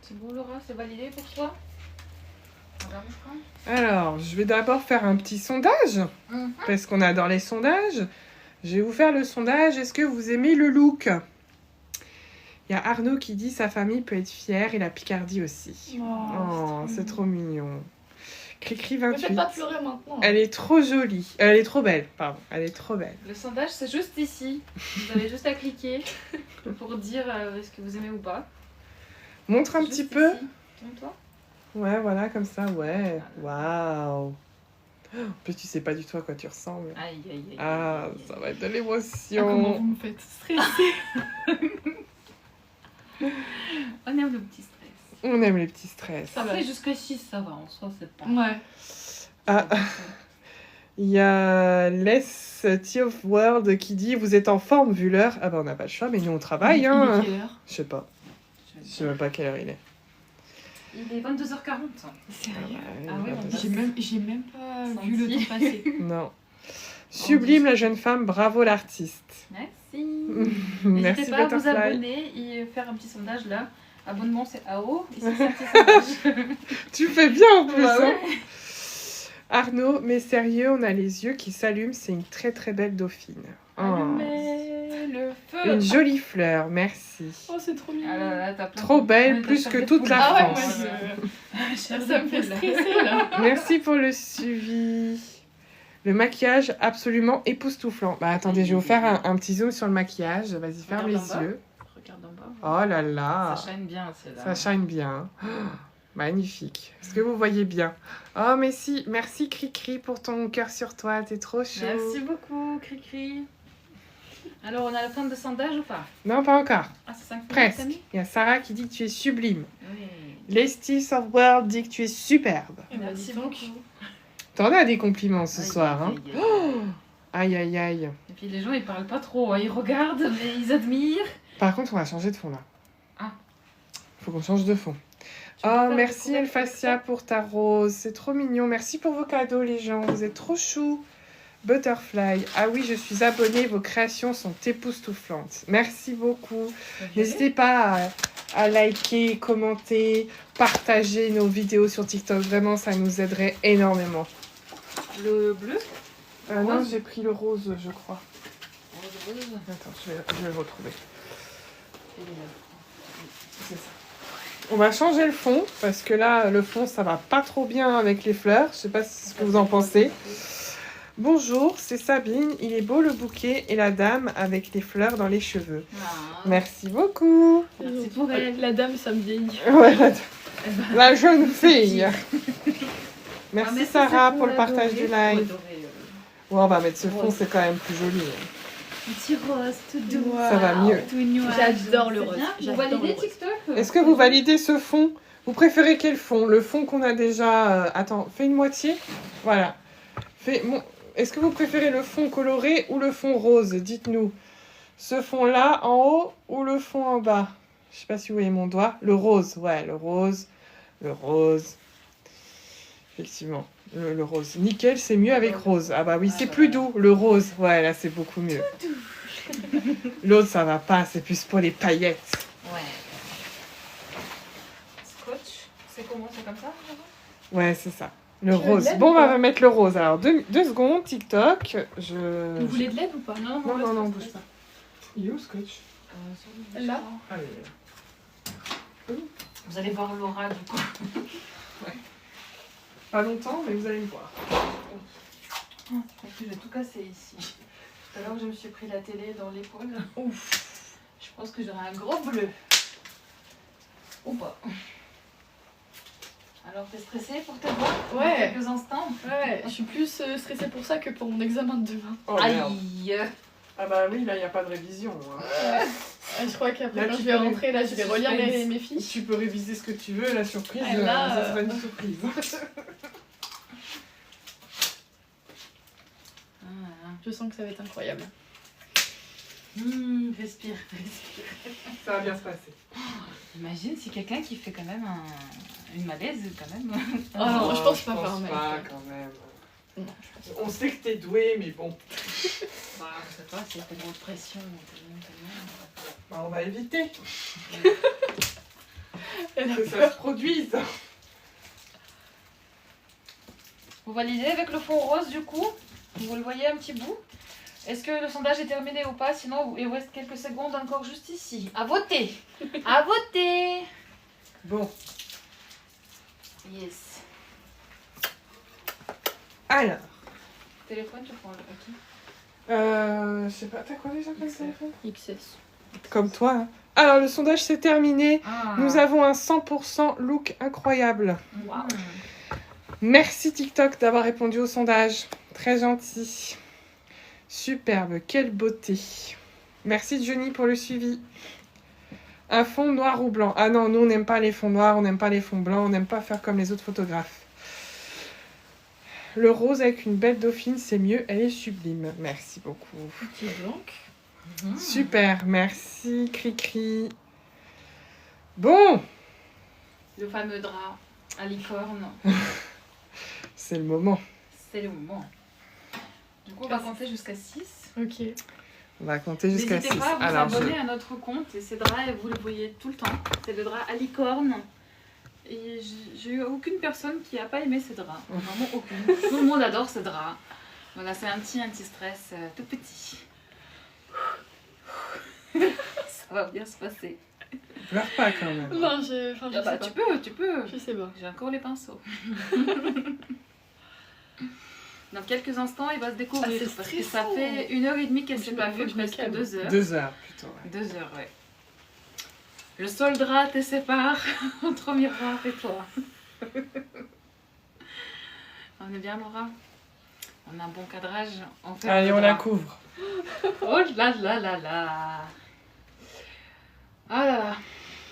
A: C'est bon Laura, c'est validé pour toi? Regarde, je prends.
B: Alors, je vais d'abord faire un petit sondage,
A: Mhm.
B: parce qu'on adore les sondages. Je vais vous faire le sondage. Est-ce que vous aimez le look? Il y a Arnaud qui dit sa famille peut être fière et la Picardie aussi. Oh, c'est trop mignon. Cricri
C: Me faites
B: 28.
C: pas pleurer maintenant.
B: Elle est trop jolie. Elle est trop belle, pardon. Elle est trop belle.
A: Le sondage, c'est juste ici. Vous avez juste à cliquer pour dire est-ce que vous aimez ou pas.
B: Montre un
A: Juste
B: petit peu.
A: ici. Montre-toi.
B: Ouais, voilà, comme ça, ouais. Waouh. En plus, tu sais pas du tout à quoi tu ressembles.
A: Aïe, aïe, aïe.
B: Ah,
A: aïe,
B: ça
A: aïe.
B: va être de
C: Ah, comment
B: l'émotion.
C: vous me faites stresser.
A: On aime le petit stress.
B: On aime les petits stress.
C: Ça va.
A: Après, jusqu'à 6, ça va. En soi, c'est pas...
C: Ouais.
B: Ah, il y a Les Tea of World qui dit vous êtes en forme vu l'heure. Ah bah on n'a pas le choix, mais nous on travaille,
C: Il
B: hein.
C: est quelle heure?
B: Je sais pas. Je sais même pas quelle heure il est.
A: Il est 22h40.
C: Sérieux?
A: Ah ouais, on
C: J'ai même pas
A: Senti.
C: vu le temps passer.
B: Non. Sublime la jeune femme, bravo l'artiste.
A: Merci.
B: Merci
A: N'hésitez pas à vous
B: Butterfly.
A: abonner et faire un petit sondage là. Abonnement c'est AO. Ici c'est un petit sondage.
B: Tu fais bien en plus.
A: Bah ouais.
B: Hein. Arnaud, mais sérieux, on a les yeux qui s'allument, c'est une très très belle dauphine. Oh.
A: Allumez le feu.
B: Une jolie fleur, merci.
C: Oh, c'est trop mignon.
A: Ah là là, t'as plein
B: Trop
A: de-
B: belle,
A: Ouais,
B: plus
A: t'as
B: que
A: des
B: toute
A: poules.
B: la
C: Ah ouais,
B: France.
C: moi,
A: Ça
C: ça me fait stresser là.
B: Merci pour le suivi. Le maquillage absolument époustouflant. Bah attendez, je vais vous faire un petit zoom sur le maquillage. Vas-y, ferme
A: Regarde
B: les
A: en bas.
B: yeux.
A: Regarde en bas.
B: Oh là là.
A: Ça shine bien, c'est là.
B: Ça shine bien. Oh, magnifique. Est-ce que vous voyez bien? Oh mais si, merci Cricri pour ton cœur sur toi, t'es trop chaud.
A: Merci beaucoup, Cricri. Alors, on a la fin de sondage ou pas?
B: Non, pas encore.
A: Ah, c'est 5
B: Presque. Il y a Sarah qui dit que tu es sublime.
A: Oui.
B: Lestie of World dit que tu es superbe.
C: Eh ben,
A: Merci
C: dis donc.
A: beaucoup.
B: T'en as des compliments ce
A: Aïe,
B: soir, hein?
A: aïe, aïe, aïe.
B: Aïe aïe aïe.
A: Et puis les gens ils parlent pas trop, hein. Ils regardent mais ils admirent.
B: Par contre, on va changer de fond là.
A: Ah.
B: Faut qu'on change de fond.
A: Tu peux
B: Oh,
A: faire
B: merci
A: des
B: Elfacia pour ta rose. C'est trop mignon. Merci pour vos cadeaux, les gens. Vous êtes trop choux. Butterfly. Ah oui, je suis abonnée. Vos créations sont époustouflantes. Merci beaucoup. N'hésitez pas à liker, commenter, partager nos vidéos sur TikTok. Vraiment, ça nous aiderait énormément.
A: Le bleu.
B: Non,
A: Rose.
B: j'ai pris le rose, je crois.
A: Rose.
B: Attends, je vais le retrouver. C'est ça. On va changer le fond, parce que là, le fond, ça va pas trop bien avec les fleurs. Je sais pas ce que vous en pensez. Bonjour, c'est Sabine. Il est beau le bouquet et la dame avec les fleurs dans les cheveux.
A: Ah.
B: Merci beaucoup.
A: Merci pour elle.
C: La dame, ça me vieillit.
B: Ouais,
A: Eh ben,
B: la jeune fille. Merci
A: ah,
B: Sarah
A: c'est
B: pour le partage du
A: adoré,
B: live. Ouais, on va mettre ce fond, c'est quand même plus joli.
A: Un petit rose tout doux.
B: Ça va mieux.
A: Tout nuage.
C: J'adore le
A: C'est
C: rose.
A: bien. Vous
C: J'adore
A: validez
C: le rose.
A: TikTok?
B: Est-ce que vous validez ce fond? Vous préférez quel fond? Le fond qu'on a déjà... Attends, fais une moitié. Voilà. Est-ce que vous préférez le fond coloré ou le fond rose? Dites-nous. Ce fond-là en haut ou le fond en bas? Je sais pas si vous voyez mon doigt. Le rose, ouais, le rose. Le rose. Effectivement. le rose. Nickel, c'est mieux avec rose. Ah bah oui,
A: Ah
B: c'est
A: bah
B: plus
A: voilà.
B: doux. Le rose, ouais, là, c'est beaucoup mieux. L'autre, ça va pas, c'est plus pour les paillettes.
A: Ouais. Scotch, c'est comment? C'est comme ça?
B: Ouais, c'est ça. Le
C: Tu veux de
B: rose.
C: l'aide
B: Bon,
C: ou
B: on
C: pas
B: va mettre le rose. Alors, deux secondes, TikTok. Je...
C: Vous voulez de l'aide ou pas?
B: Non, bouge pas. Il est où, scotch?
C: Là.
B: Allez.
A: Vous allez voir Laura du coup.
B: Pas longtemps, mais vous allez me voir.
A: Parce que j'ai tout cassé ici. Tout à l'heure, je me suis pris la télé dans l'épaule.
C: Ouf.
A: Je pense que j'aurai un gros bleu. Ou pas. Alors, t'es stressée pour tes doigts?
C: Ouais.
A: Quelques instants.
C: Ouais, je suis plus stressée pour ça que pour mon examen de demain.
B: Oh, merde.
A: Aïe.
B: Ah bah oui, là, il n'y a pas de révision. Hein.
C: Je crois qu'après,
B: Là,
C: quand
B: tu
C: je vais
B: peux-
C: rentrer, là, je vais relire mes fiches.
B: Tu peux réviser ce que tu veux, la surprise,
C: Ah, là,
B: ça sera une surprise.
C: Je sens que ça va être incroyable.
A: Respire, respire.
B: Ça va bien se passer.
A: Imagine si quelqu'un qui fait quand même une malaise quand même.
C: Oh non, je pense
B: je
C: pas
B: pense
C: faire un mal.
B: pas quand même.
C: Non.
B: On sait que t'es doué, mais bon,
A: Bah, je sais pas, c'est tellement de pression.
B: bah, on va éviter
C: Elle a
B: que ça se produise.
A: Vous validez avec le fond rose du coup? Vous le voyez un petit bout? Est-ce que le sondage est terminé ou pas? Sinon, il vous reste quelques secondes encore juste ici. À voter! À voter!
B: Bon,
A: Yes.
B: alors,
A: Téléphone, tu prends le qui?
B: je sais pas, t'as quoi déjà comme
A: XS.
B: téléphone?
C: XS.
B: Comme toi. Hein. Alors, le sondage s'est terminé.
A: Ah.
B: Nous avons un 100% look incroyable.
A: Waouh.
B: Merci TikTok d'avoir répondu au sondage. Très gentil. Superbe, quelle beauté. Merci Johnny pour le suivi. Un fond noir ou blanc. Ah non, nous on n'aime pas les fonds noirs, on n'aime pas les fonds blancs, on n'aime pas faire comme les autres photographes. Le rose avec une belle dauphine, c'est mieux, elle est sublime. Merci beaucoup.
C: Petit blanc.
B: Super, merci Cricri. Bon,
A: Le fameux drap à licorne.
B: c'est le moment.
A: C'est le moment. Du coup, on va compter jusqu'à 6.
C: Ok.
B: On va compter jusqu'à 6.
A: N'hésitez pas à vous
B: Alors,
A: abonner à notre compte. Et ces draps, vous le voyez tout le temps. C'est le drap à licorne. Et j'ai eu aucune personne qui n'a pas aimé ces draps. Vraiment aucune. Tout le monde adore ces draps. Voilà, c'est un petit anti-stress tout petit. Ça va bien se passer.
B: pleure pas quand même.
C: Non, je
A: Ah
C: sais
A: bah,
C: pas.
A: tu peux.
C: Je sais pas.
A: J'ai encore les pinceaux. Dans quelques instants, il va se découvrir.
C: Ah, c'est
A: parce que ça
C: stressant.
A: fait 1h30 qu'elle
C: Faut
A: s'est
C: que
A: pas
C: je me-
A: vue,
C: faut que je me
A: presque
C: calme.
A: 2 heures.
B: 2 heures plutôt. Ouais.
A: 2 heures, ouais. Le seul drap te sépare entre miroir et toi. On est bien, Laura? On a un bon cadrage. On fait
B: Allez,
A: le
B: on la
A: drap.
B: couvre.
A: Oh là là là là. Ah là là.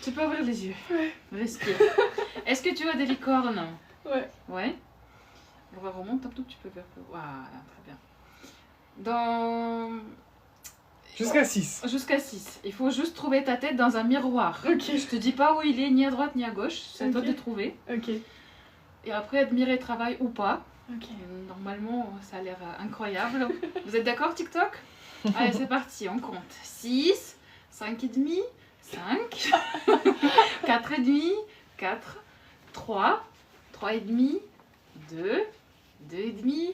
A: Tu peux ouvrir les yeux.
C: Ouais.
A: Respire. Est-ce que tu as des licornes?
C: Ouais.
A: Ouais. On remonte un tout petit peu vers le... Voilà, très bien. Dans...
B: Jusqu'à 6.
A: Jusqu'à 6. Il faut juste trouver ta tête dans un miroir.
C: Ok.
A: Je te dis pas où il est, ni à droite ni à gauche. C'est à toi
C: Ok.
A: de trouver.
C: Ok.
A: Et après, admirer le travail ou pas.
C: Ok.
A: Normalement, ça a l'air incroyable. Vous êtes d'accord, TikTok? Allez, c'est parti, on compte. 6, 5,5, 5, 4,5, 4, 3, 3,5, 2, 2,5,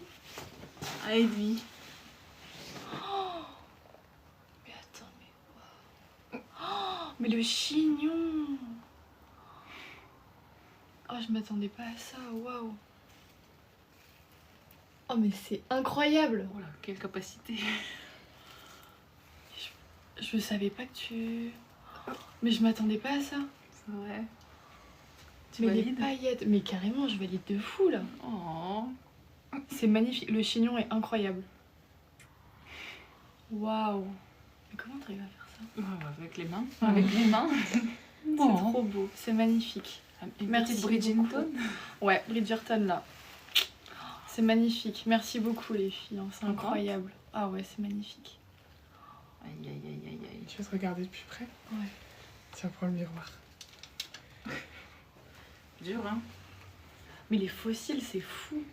A: 1,5.
C: Mais attends, mais... Oh, mais le chignon. Oh, je m'attendais pas à ça, waouh. Oh, mais c'est incroyable.
A: Oh là, quelle capacité.
C: Je savais pas que tu... Mais je m'attendais pas à ça.
A: C'est vrai. Tu
C: Mais les
A: valides?
C: paillettes, mais carrément, je valide de fou là.
A: Oh.
C: C'est magnifique, le chignon est incroyable. Waouh. Mais comment t'arrives à faire ça?
A: Ouais, avec les mains. Avec les mains.
C: C'est trop beau, c'est magnifique.
A: Une
C: Merci
A: petite Bridgerton.
C: Ouais, Bridgerton là. C'est magnifique. Merci beaucoup les filles, hein, c'est
A: Contente?
C: incroyable. Ah ouais, c'est magnifique.
A: Aïe, aïe, aïe, aïe, aïe.
B: Tu veux te regarder de plus près?
C: Ouais.
B: Tiens, prends le miroir.
A: Dur, hein?
C: Mais les fossiles, c'est fou.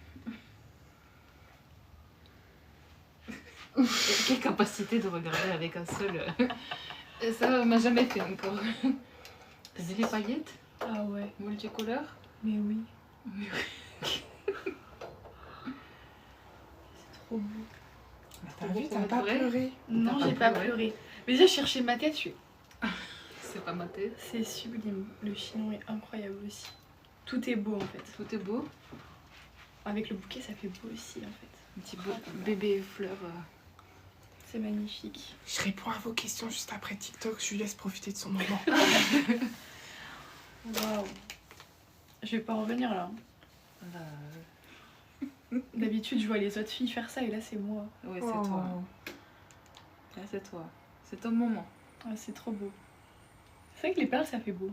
A: Quelle capacité de regarder avec un seul. Ça, on m'a jamais fait encore. T'as vu les paillettes?
C: Ah ouais,
A: Multicolores?
C: mais oui.
A: Oui.
C: C'est trop beau.
B: T'as
A: Pour
B: vu, t'as
A: être
B: pas
A: vrai.
B: pleuré.
C: Non,
A: pas
C: j'ai pas
A: pleuré.
C: pleuré. Mais déjà, je cherchais ma tête,
A: C'est pas ma tête.
C: c'est sublime. Le chignon est incroyable aussi. Tout est beau en fait.
A: Tout est beau.
C: Avec le bouquet, ça fait beau aussi en fait.
A: Un petit bébé fleur.
C: C'est magnifique.
B: Je réponds à vos questions juste après TikTok. Je lui laisse profiter de son moment.
C: Waouh. Je vais pas en revenir là. D'habitude, je vois les autres filles faire ça et là, c'est moi.
A: Ouais, c'est toi. Là, c'est toi. C'est ton moment.
C: Ah, c'est trop beau. C'est vrai que les perles, ça fait beau.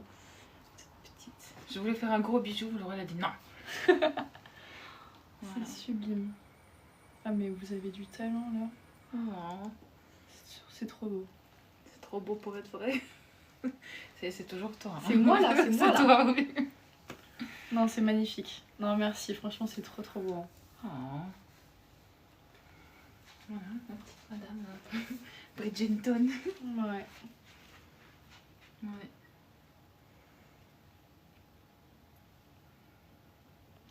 A: Petite. Je voulais faire un gros bijou, Laura elle a dit non. Voilà.
C: C'est sublime. Ah, mais vous avez du talent là.
A: Oh,
C: C'est trop beau.
A: c'est trop beau pour être vrai. C'est toujours toi. hein.
C: C'est moi là, c'est moi là.
A: toi, oui.
C: Non, c'est magnifique. Non, merci, franchement, c'est trop trop beau.
A: Oh. Voilà, ma petite madame Bridgerton.
C: Ouais.
A: Ouais.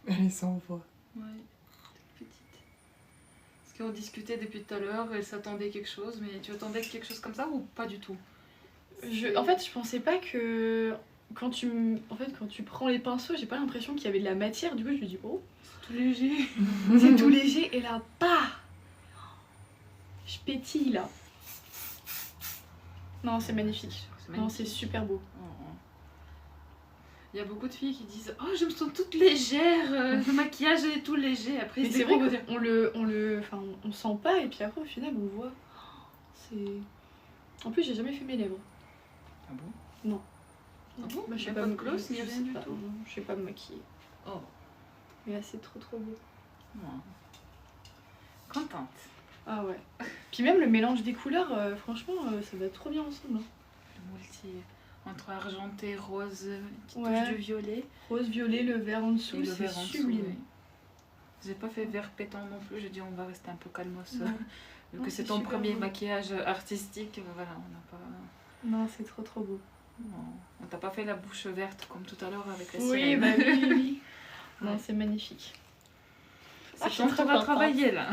B: Elle s'envoie.
A: Ouais, toute petite. Parce qu'on discutait depuis tout à l'heure, elle s'attendait quelque chose, mais tu attendais quelque chose comme ça ou pas du tout?
C: En fait, je pensais pas que quand tu prends les pinceaux, j'ai pas l'impression qu'il y avait de la matière. Du coup, je me dis oh,
A: Tout léger.
C: c'est tout léger et là, bah, je pétille là. Non, c'est magnifique. Non, c'est super beau.
A: Il y a beaucoup de filles qui disent oh je me sens toute légère, le maquillage est tout léger. Après
C: Mais
A: ils
C: c'est
A: découvrent,
C: vrai on sent pas et puis après au final on voit. C'est. En plus, j'ai jamais fait mes lèvres.
A: Ah bon?
C: Non.
A: Ah bon?
C: Bah, je sais
A: Même
C: pas
A: pas de
C: me-
A: gloss
C: je
A: ni
C: sais
A: rien du
C: pas,
A: tout?
C: non, je sais pas me maquiller.
A: Oh.
C: Mais là, c'est trop trop beau.
A: Ouais. Contente.
C: Ah ouais. Puis même le mélange des couleurs, franchement, ça va trop bien ensemble. hein.
A: Le multi entre argenté, rose, une petite
C: Ouais.
A: touche de violet.
C: Rose, violet, le vert en dessous,
A: Et le
C: c'est
A: vert en dessous,
C: sublime.
A: oui. J'ai pas fait vert pétant non plus, j'ai dit on va rester un peu calmos.
C: Non.
A: Vu
C: Non,
A: que
C: c'est
A: c'est ton
C: super
A: premier
C: beau.
A: maquillage artistique, voilà, on n'a pas.
C: Non, c'est trop trop beau.
A: Non. On t'a pas fait la bouche verte comme tout à l'heure avec la
C: Oui,
A: sirène.
C: bah oui, oui, oui. Non,
A: Ouais.
C: c'est magnifique.
A: C'est
C: je suis
A: ton
C: trop
A: tour à
C: contente.
A: travailler là.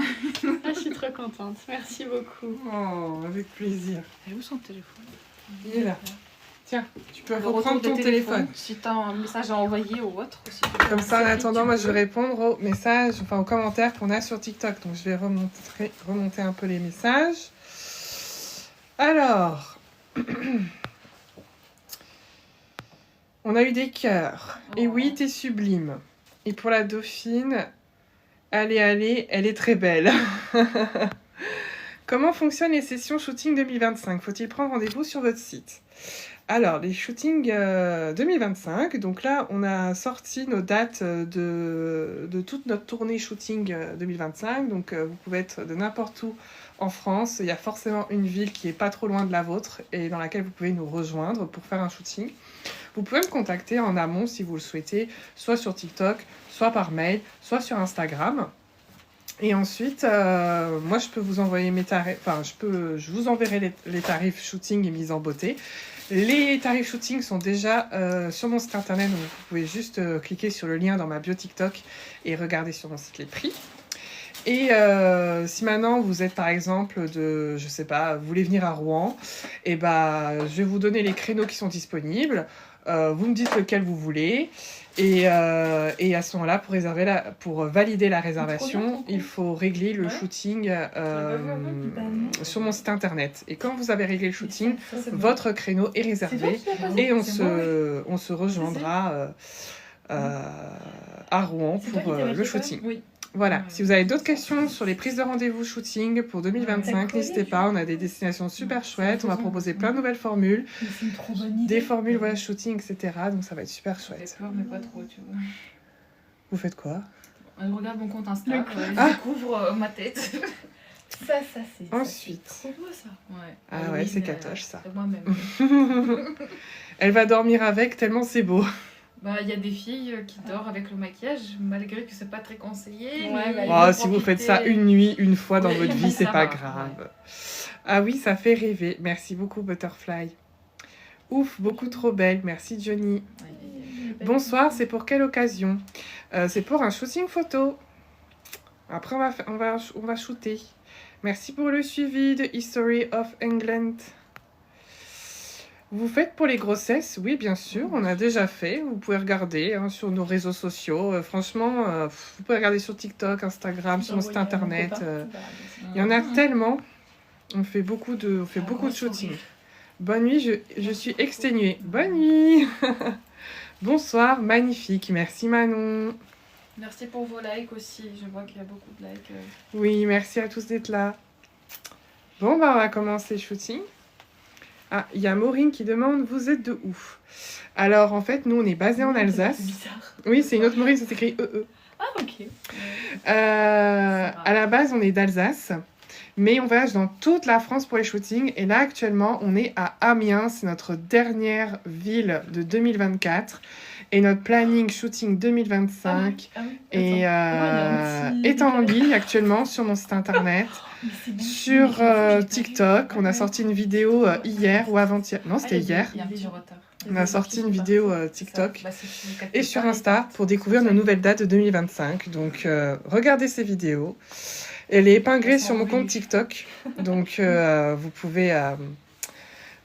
C: Ah, je suis trop contente. Merci beaucoup.
B: Oh, avec plaisir.
A: Et où son téléphone?
B: Il est là. Tiens, tu peux
A: Le
B: reprendre
A: retour
B: ton
A: de
B: téléphone.
A: Si t'as un message à envoyer ou autre aussi.
B: Comme ça, en
A: Si
B: attendant,
A: tu
B: moi, je
A: peux.
B: vais répondre aux messages, enfin aux commentaires qu'on a sur TikTok. Donc, je vais remonter un peu les messages. Alors, on a eu des cœurs. Et oui, t'es sublime. Et pour la dauphine, allez, allez, elle est très belle. Comment fonctionnent les sessions shooting 2025? Faut-il prendre rendez-vous sur votre site? Alors, les shootings 2025, donc là, on a sorti nos dates de toute notre tournée shooting 2025. Donc, vous pouvez être de n'importe où en France. Il y a forcément une ville qui est pas trop loin de la vôtre et dans laquelle vous pouvez nous rejoindre pour faire un shooting. Vous pouvez me contacter en amont si vous le souhaitez, soit sur TikTok, soit par mail, soit sur Instagram. Et ensuite, moi, je peux vous envoyer mes tarifs. Enfin, je vous enverrai les tarifs shooting et mise en beauté. Les tarifs shooting sont déjà sur mon site internet, donc vous pouvez juste cliquer sur le lien dans ma bio TikTok et regarder sur mon site les prix. Et si maintenant vous êtes par exemple je sais pas, vous voulez venir à Rouen, et je vais vous donner les créneaux qui sont disponibles. Vous me dites lequel vous voulez. Et à ce moment-là, pour valider la réservation, il faut régler le shooting sur mon site internet. Et quand vous avez réglé le shooting, votre créneau est réservé et on se rejoindra à Rouen pour le shooting.
A: Oui.
B: Voilà, si vous avez d'autres questions sur les prises de rendez-vous shooting pour 2025, n'hésitez pas, on a des destinations super chouettes, on va proposer plein de nouvelles formules,
C: C'est une trop bonne idée.
B: des formules voyage shooting, etc. Donc ça va être super
A: J'ai
B: chouette.
A: peur, mais pas trop, tu vois.
B: Vous faites quoi?
A: Je regarde mon compte Insta, je
B: Ah.
A: découvre ma tête.
C: Ça, c'est.
B: Ensuite.
C: C'est trop beau ça.
A: Ouais.
B: Ah ouais, c'est Katoche, ça.
A: C'est moi-même.
B: Elle va dormir avec tellement c'est beau.
A: Bah, il y a des filles qui dorment avec le maquillage, malgré que c'est pas très conseillé.
C: Ouais,
A: mais
C: bah,
A: il
B: Oh,
A: faut
B: si vous faites ça
A: profiter.
B: une nuit, une fois dans
A: Oui,
B: votre vie, c'est
A: ça
B: pas
A: va,
B: grave. Ah oui, ça fait rêver. Merci beaucoup, Butterfly. Ouf, beaucoup trop belle. Merci, Johnny.
A: Ouais.
B: Bonsoir, c'est pour quelle occasion? C'est pour un shooting photo. Après, on va shooter. Merci pour le suivi de History of England. Vous faites pour les grossesses? Oui, bien sûr, on a déjà fait. Vous pouvez regarder sur nos réseaux sociaux. Franchement, vous pouvez regarder sur TikTok, Instagram, sur mon site internet. Il y en a tellement. On fait beaucoup de shooting. Bonne nuit, je suis exténuée. Bonne nuit. Bonsoir, magnifique. Merci Manon.
A: Merci pour vos likes aussi. Je vois qu'il y a beaucoup de likes.
B: Oui, merci à tous d'être là. Bon, bah, on va commencer le shooting. Ah, il y a Maureen qui demande, vous êtes de où? Alors, en fait, nous, on est basé en Alsace.
C: C'est bizarre.
B: Oui, c'est une autre Maureen, ça s'écrit EE.
C: Ah, ok.
B: À la base, on est d'Alsace. Mais on voyage dans toute la France pour les shootings. Et là, actuellement, on est à Amiens. C'est notre dernière ville de 2024. Et notre planning shooting 2025 est en ligne actuellement sur mon site internet. Sur TikTok. On a sorti une vidéo hier ou avant-hier. Non, c'était hier.
A: Il y a un petit retard.
B: On a sorti une vidéo TikTok
A: Bah, c'est sur les
B: et sur
A: quatre
B: Insta pour découvrir nos nouvelles dates de 2025. Donc, regardez ces vidéos. Elle est épinglée sur mon compte TikTok. Donc, vous pouvez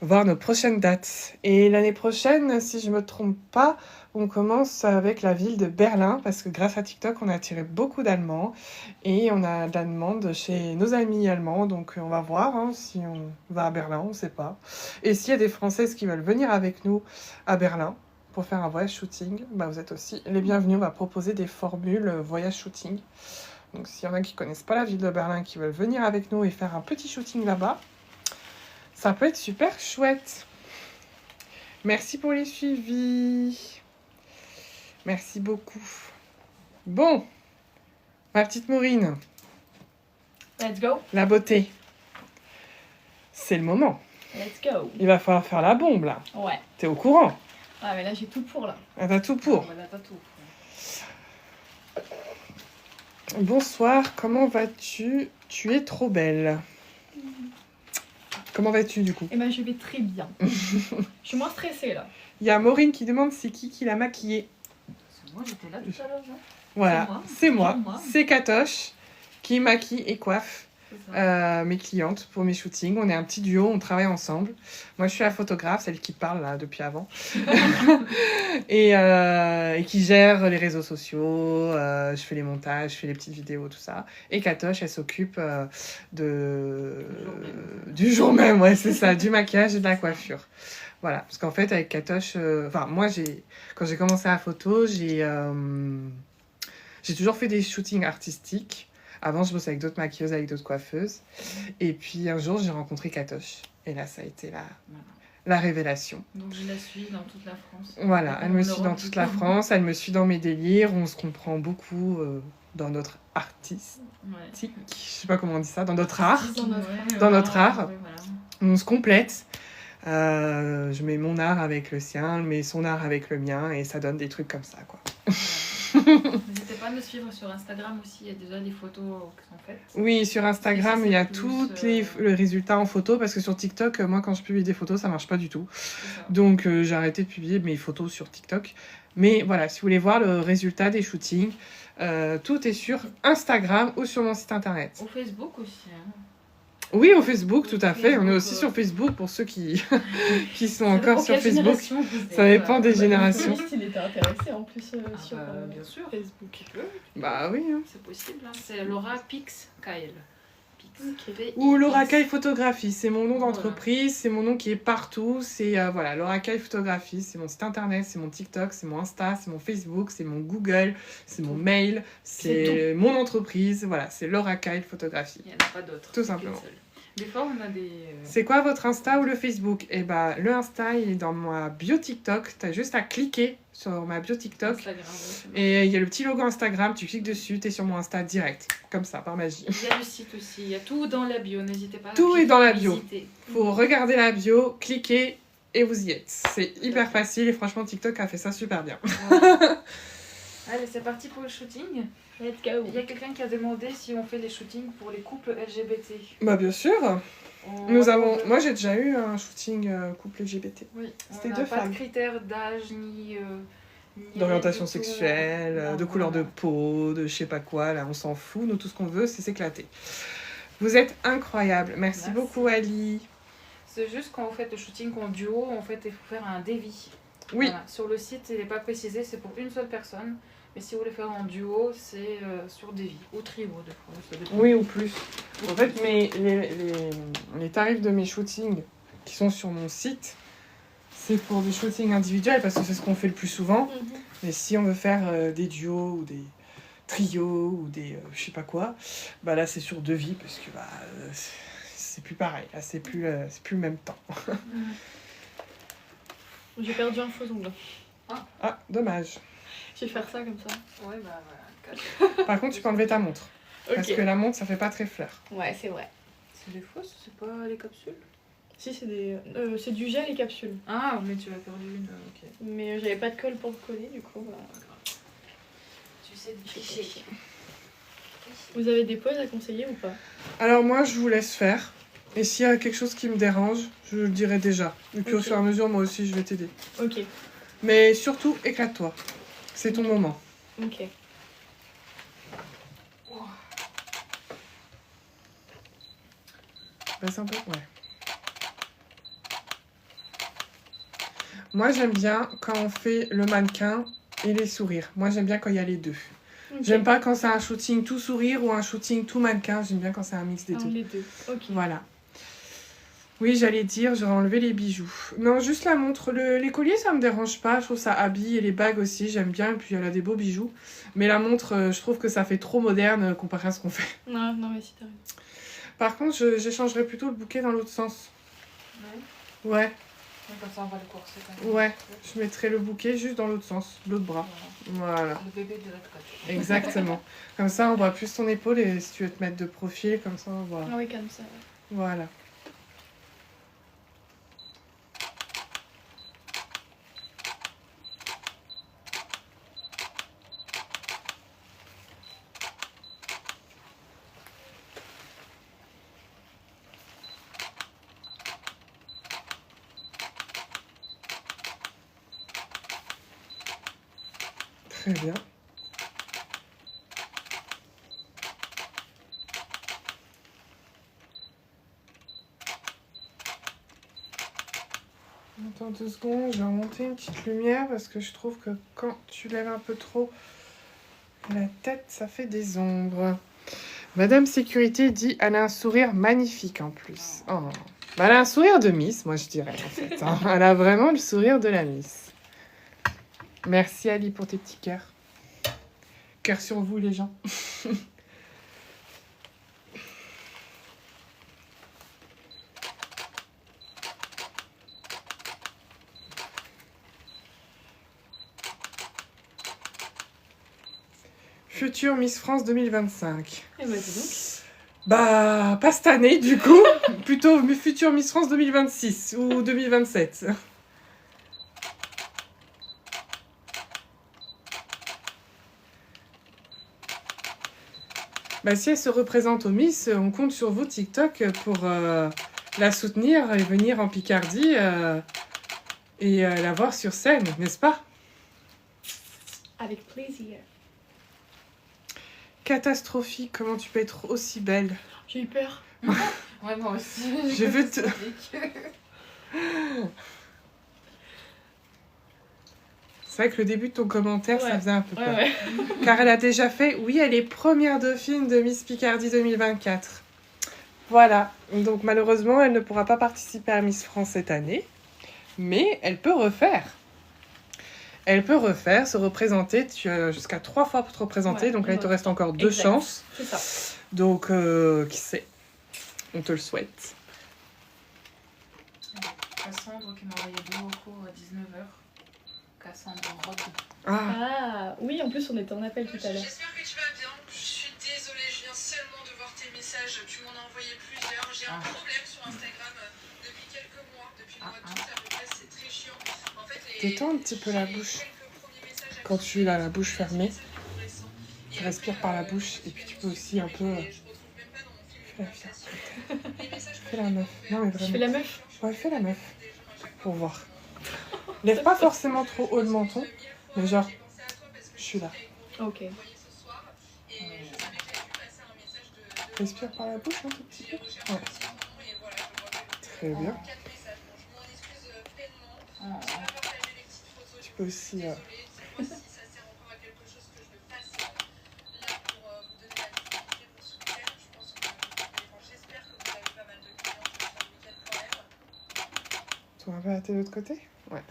B: voir nos prochaines dates. Et l'année prochaine, si je ne me trompe pas, on commence avec la ville de Berlin parce que grâce à TikTok, on a attiré beaucoup d'Allemands et on a de la demande chez nos amis allemands. Donc, on va voir si on va à Berlin, on ne sait pas. Et s'il y a des Françaises qui veulent venir avec nous à Berlin pour faire un voyage shooting, bah, vous êtes aussi les bienvenus. On va proposer des formules voyage shooting. Donc, s'il y en a qui ne connaissent pas la ville de Berlin, qui veulent venir avec nous et faire un petit shooting là-bas, ça peut être super chouette. Merci pour les suivis. Merci beaucoup. Bon, ma petite Maureen,
C: Let's go.
B: la beauté. C'est le moment.
C: Let's go.
B: Il va falloir faire la bombe, là.
C: Ouais.
B: T'es au courant?
C: Ah, mais là, j'ai tout pour, là.
B: Ah, t'as tout pour.
A: Voilà, t'as tout.
B: Bonsoir, comment vas-tu? Tu es trop belle. Comment vas-tu, du coup?
C: Eh ben, je vais très bien. Je suis moins stressée, là.
B: Il y a Maureen qui demande c'est qui l'a maquillée.
A: Moi, j'étais là tout à l'heure. non
B: Voilà,
A: C'est
B: c'est
A: moi.
B: moi. C'est Katoche qui maquille et coiffe
A: C'est ça.
B: mes clientes pour mes shootings. On est un petit duo, on travaille ensemble. Moi, je suis la photographe, celle qui parle là depuis avant. et qui gère les réseaux sociaux. Je fais les montages, je fais les petites vidéos, tout ça. Et Katoche, elle s'occupe du jour même, ouais, c'est ça, du maquillage et de la coiffure. Voilà, parce qu'en fait, avec Katoche, moi, quand j'ai commencé la photo, j'ai toujours fait des shootings artistiques. Avant, je bossais avec d'autres maquilleuses, avec d'autres coiffeuses. Et puis, un jour, j'ai rencontré Katoche. Et là, ça a été la révélation.
A: Donc, je la suis dans toute la France.
B: Voilà, elle me
A: En
B: suit
A: Europe,
B: dans
A: du
B: toute
A: coup.
B: la France, elle me suit dans mes délires. On se comprend beaucoup dans notre artistique.
A: Ouais.
B: Je sais pas comment on dit ça, dans notre art.
C: Dans notre
A: Ouais,
B: Dans
A: voilà,
B: notre art.
A: ouais, voilà.
B: On se complète. Je mets mon art avec le sien, elle met son art avec le mien et ça donne des trucs comme ça, quoi.
A: N'hésitez pas à me suivre sur Instagram aussi, il y a déjà des photos qui sont faites.
B: Oui, sur Instagram,
A: Si,
B: il y a
A: c'est
B: tous
A: plus,
B: les résultats en photo parce que sur TikTok, moi, quand je publie des photos, ça marche pas du tout.
A: C'est ça.
B: Donc, j'ai arrêté de publier mes photos sur TikTok. Mais voilà, si vous voulez voir le résultat des shootings, tout est sur Instagram ou sur mon site internet.
A: Au Facebook aussi. Hein.
B: Oui, au Facebook, tout à fait. On est
A: Facebook,
B: aussi sur Facebook pour ceux qui, qui sont
A: Ça
B: encore
A: dépend
B: sur
A: quelle
B: Facebook.
A: génération vous êtes.
B: Ça dépend des
C: Bah,
B: générations.
C: Nicolas, il était intéressé en plus sur
A: Bien sûr.
C: Facebook.
A: Tu peux,
B: Bah oui. Hein.
A: c'est possible. Hein. C'est Laura Pix Kyle. Pix.
C: Ok.
A: P-I-X.
B: Ou Laura Kay Photographie, c'est mon nom d'entreprise, c'est mon nom qui est partout. C'est voilà, Laura Kay Photographie, c'est mon site internet, c'est mon TikTok, c'est mon Insta, c'est mon Facebook, c'est mon Google, c'est mon mail, c'est mon entreprise. Voilà, c'est Laura Kay Photographie.
A: Il n'y en a pas d'autres.
B: Tout
A: c'est
B: simplement.
A: qu'une seule. Des fois, on a des.
B: C'est quoi votre Insta ou le Facebook? Eh bah, le Insta, il est dans ma bio TikTok. T'as juste à cliquer sur ma bio TikTok.
A: Instagram, oui, c'est bon.
B: Et il y a le petit logo Instagram, tu cliques dessus, t'es sur mon Insta direct. Comme ça, par magie.
A: Il y a le site aussi, il y a tout dans la bio, n'hésitez pas. à
B: Tout est
A: cliquer,
B: dans la bio.
A: visiter.
B: Faut regarder la bio, cliquer et vous y êtes. C'est hyper facile et franchement TikTok a fait ça super bien.
A: Voilà. Allez, c'est parti pour le shooting.
C: Let's go.
A: Il y a quelqu'un qui a demandé si on fait les shootings pour les couples LGBT.
B: Bah bien sûr. Moi j'ai déjà eu un shooting couple LGBT.
A: Oui,
B: C'était
A: on n'a
B: deux
A: pas
B: femmes.
A: de critères d'âge ni
B: D'orientation
A: rien du tout.
B: sexuelle,
A: Non,
B: de couleur de
A: voilà.
B: peau, de je sais pas quoi, là on s'en fout, nous tout ce qu'on veut c'est s'éclater. Vous êtes incroyables, merci
A: Merci.
B: beaucoup Ali.
A: C'est juste quand vous faites le shooting en duo, en fait, il faut faire un devis.
B: Oui,
A: Voilà. Sur le site, il n'est pas précisé, c'est pour une seule personne. Mais si vous voulez faire en duo, c'est sur devis. Ou trio, des fois. Ça dépend.
B: oui ou plus. En fait les tarifs de mes shootings qui sont sur mon site, c'est pour des shootings individuels parce que c'est ce qu'on fait le plus souvent. Mais si on veut faire des duos ou des trios ou des je sais pas quoi, bah là c'est sur devis parce que c'est plus pareil, là c'est plus le même temps.
C: J'ai perdu un faux ongle.
B: Ah, dommage.
C: Je vais faire ça comme ça.
A: Ouais, bah voilà.
B: Par contre tu peux enlever ta montre parce
C: Ok.
B: que la montre ça fait pas très fleur.
C: Ouais, c'est vrai.
A: C'est des fausses, c'est pas les capsules.
C: Si, c'est du gel et capsules.
A: Ah, mais tu as perdu une, ok.
C: Mais j'avais pas de colle pour le coller, du coup. Bah...
A: Tu sais tricher.
C: Vous avez des pauses à conseiller ou pas?
B: Alors moi je vous laisse faire. Et s'il y a quelque chose qui me dérange, je le dirai déjà. Et puis au
C: Ok.
B: fur et à mesure, moi aussi, je vais t'aider.
C: Ok.
B: Mais surtout, éclate-toi. C'est ton moment.
C: Ok.
B: Baisse un peu, ouais. Moi, j'aime bien quand on fait le mannequin et les sourires. Moi, j'aime bien quand il y a les deux.
C: Ok.
B: J'aime pas quand c'est un shooting tout sourire ou un shooting tout mannequin. J'aime bien quand c'est un mix des
C: Ah,
B: deux.
C: les deux. Ok.
B: Voilà. Oui, j'allais dire, j'aurais enlevé les bijoux. Non, juste la montre. Les colliers, ça me dérange pas. Je trouve ça habille. Et les bagues aussi, j'aime bien. Et puis, elle a des beaux bijoux. Mais la montre, je trouve que ça fait trop moderne comparé à ce qu'on fait.
C: Non, non, mais si t'as raison.
B: Par contre, j'échangerais plutôt le bouquet dans l'autre sens.
A: Ouais.
B: Ouais,
A: Comme ça, on va le corser quand même.
B: ouais. Je mettrais le bouquet juste dans l'autre sens, l'autre bras. Voilà,
A: Le bébé de l'autre côté.
B: exactement. Comme ça, on voit plus ton épaule et si tu veux te mettre de profil, comme ça, on voit.
C: Ah oui, comme ça.
B: Voilà. Très bien. Attends 2 secondes, je vais remonter une petite lumière parce que je trouve que quand tu lèves un peu trop la tête, ça fait des ombres. Madame Sécurité dit elle a un sourire magnifique en plus. Oh. Bah, elle a un sourire de Miss, moi je dirais en fait. Hein. Elle a vraiment le sourire de la Miss. Merci Ali pour tes petits cœurs. Cœur sur vous les gens. Future Miss France 2025.
C: Eh bah, dis donc.
B: Bah, pas cette année du coup. Plutôt future Miss France 2026 ou 2027. Bah, si elle se représente au Miss, on compte sur vous TikTok pour la soutenir et venir en Picardie et la voir sur scène, n'est-ce pas?
C: Avec plaisir.
B: Catastrophique, comment tu peux être aussi belle?
C: J'ai eu peur.
A: Ouais, moi aussi.
B: Je veux te... C'est vrai que le début de ton commentaire, ça
C: Ouais.
B: faisait un peu peur.
C: Ouais.
B: Car elle a déjà fait, oui, elle est première dauphine de Miss Picardie 2024. Voilà, donc malheureusement, elle ne pourra pas participer à Miss France cette année, mais elle peut refaire. Elle peut refaire, se représenter, tu as jusqu'à 3 fois pour te représenter,
C: Ouais,
B: donc là il te reste encore 2
C: exact.
B: chances.
C: C'est ça.
B: Donc, qui sait, on te le souhaite.
A: Cassandre qui m'a envoyé 2 vocaux à 19h. Cassandre Rode.
B: Ah,
C: Ah, oui, en plus, on était en appel tout à l'heure.
D: J'espère que tu vas bien. Je suis désolée, je viens seulement de voir tes messages. Tu m'en as envoyé plusieurs. J'ai un problème sur Instagram depuis quelques mois, depuis le mois d'août à peu près. C'est
B: Détends un petit peu la bouche. Quand tu as la bouche fermée, tu respires par la bouche et puis tu peux aussi un peu... Fais la fierté. Fais la meuf. Non mais
C: Je fais
B: vraiment.
C: la meuf.
B: Ouais, fais la meuf. Pour voir. Lève pas forcément trop haut le menton, mais genre, je suis là.
C: Ok.
B: Respire par la bouche un tout petit peu. Ouais. Très bien. Tu peux aussi... Tourne un peu la tête de l'autre côté. Ouais.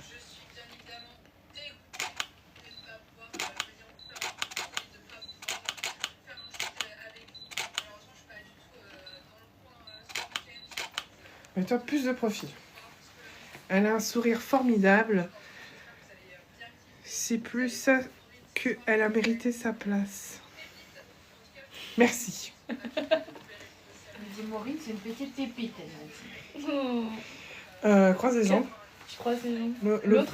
B: Mets-toi plus de profil. Elle a un sourire formidable. C'est plus ça qu'elle a mérité sa place. Merci.
A: Elle dit Maureen, c'est une petite pépite, elle m'a dit.
B: Croise les jambes.
C: Je croise les jambes.
B: L'autre.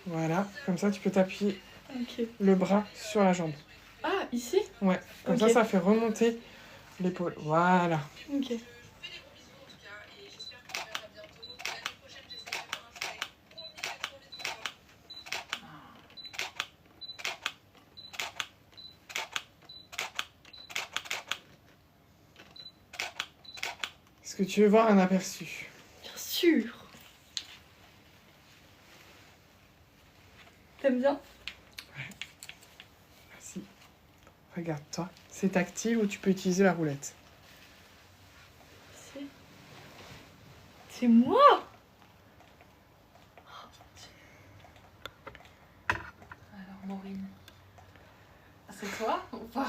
B: Voilà. Comme ça, tu peux t'appuyer
C: Ok.
B: le bras sur la jambe.
C: Ah, ici?
B: Ouais. Comme
C: Ok.
B: ça fait remonter l'épaule. Voilà.
C: Ok.
B: Est-ce que tu veux voir un aperçu?
C: Bien sûr. T'aimes bien?
B: Merci. Regarde-toi. C'est tactile ou tu peux utiliser la roulette.
C: C'est moi?
A: Alors, Maureen, c'est toi ou pas?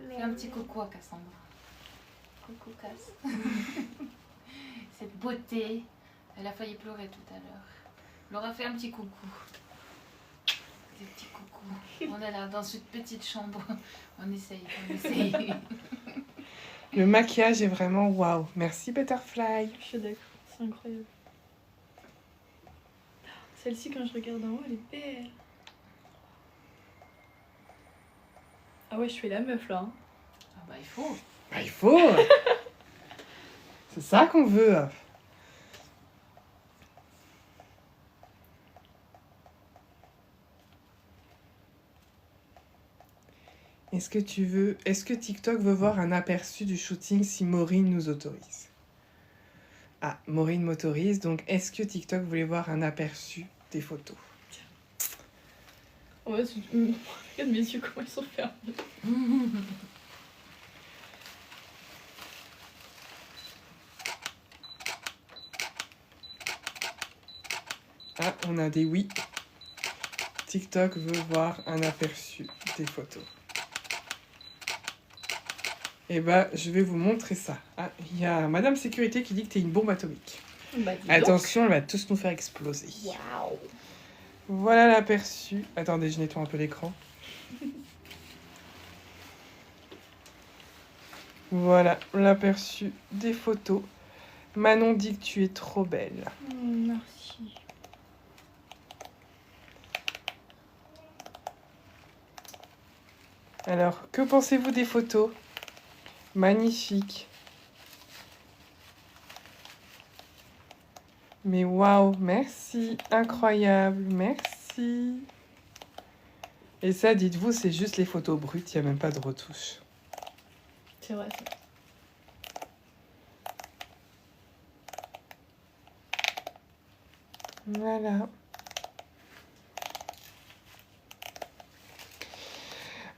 A: Fais un petit coucou à Cassandra. Coucou Cass. Cette beauté. Elle a failli pleurer tout à l'heure. Laura fait un petit coucou. Des petits coucous. On est là dans cette petite chambre. On essaye.
B: Le maquillage est vraiment waouh. Merci Butterfly.
C: Je suis d'accord, c'est incroyable. Celle-ci, quand je regarde en haut, elle est belle. Ah ouais, je fais la meuf là. Hein.
A: Ah bah il faut.
B: Bah, il faut. C'est ça qu'on veut. Est-ce que TikTok veut voir un aperçu du shooting si Maureen nous autorise? Ah, Maureen m'autorise, donc est-ce que TikTok voulait voir un aperçu des photos?
C: Ouais, regarde mes yeux, comment ils sont fermés.
B: Ah, on a des oui. TikTok veut voir un aperçu des photos. Eh ben, je vais vous montrer ça. Ah, il y a Madame Sécurité qui dit que t'es une bombe atomique.
C: Bah, dis donc.
B: Attention, elle va tous nous faire exploser.
C: Waouh.
B: Voilà l'aperçu. Attendez, je nettoie un peu l'écran. Voilà l'aperçu des photos. Manon dit que tu es trop belle.
C: Merci.
B: Alors, que pensez-vous des photos? Magnifique. Mais waouh, merci. Incroyable, merci. Et ça, dites-vous, c'est juste les photos brutes, il n'y a même pas de retouche.
C: C'est vrai, ça.
B: Voilà.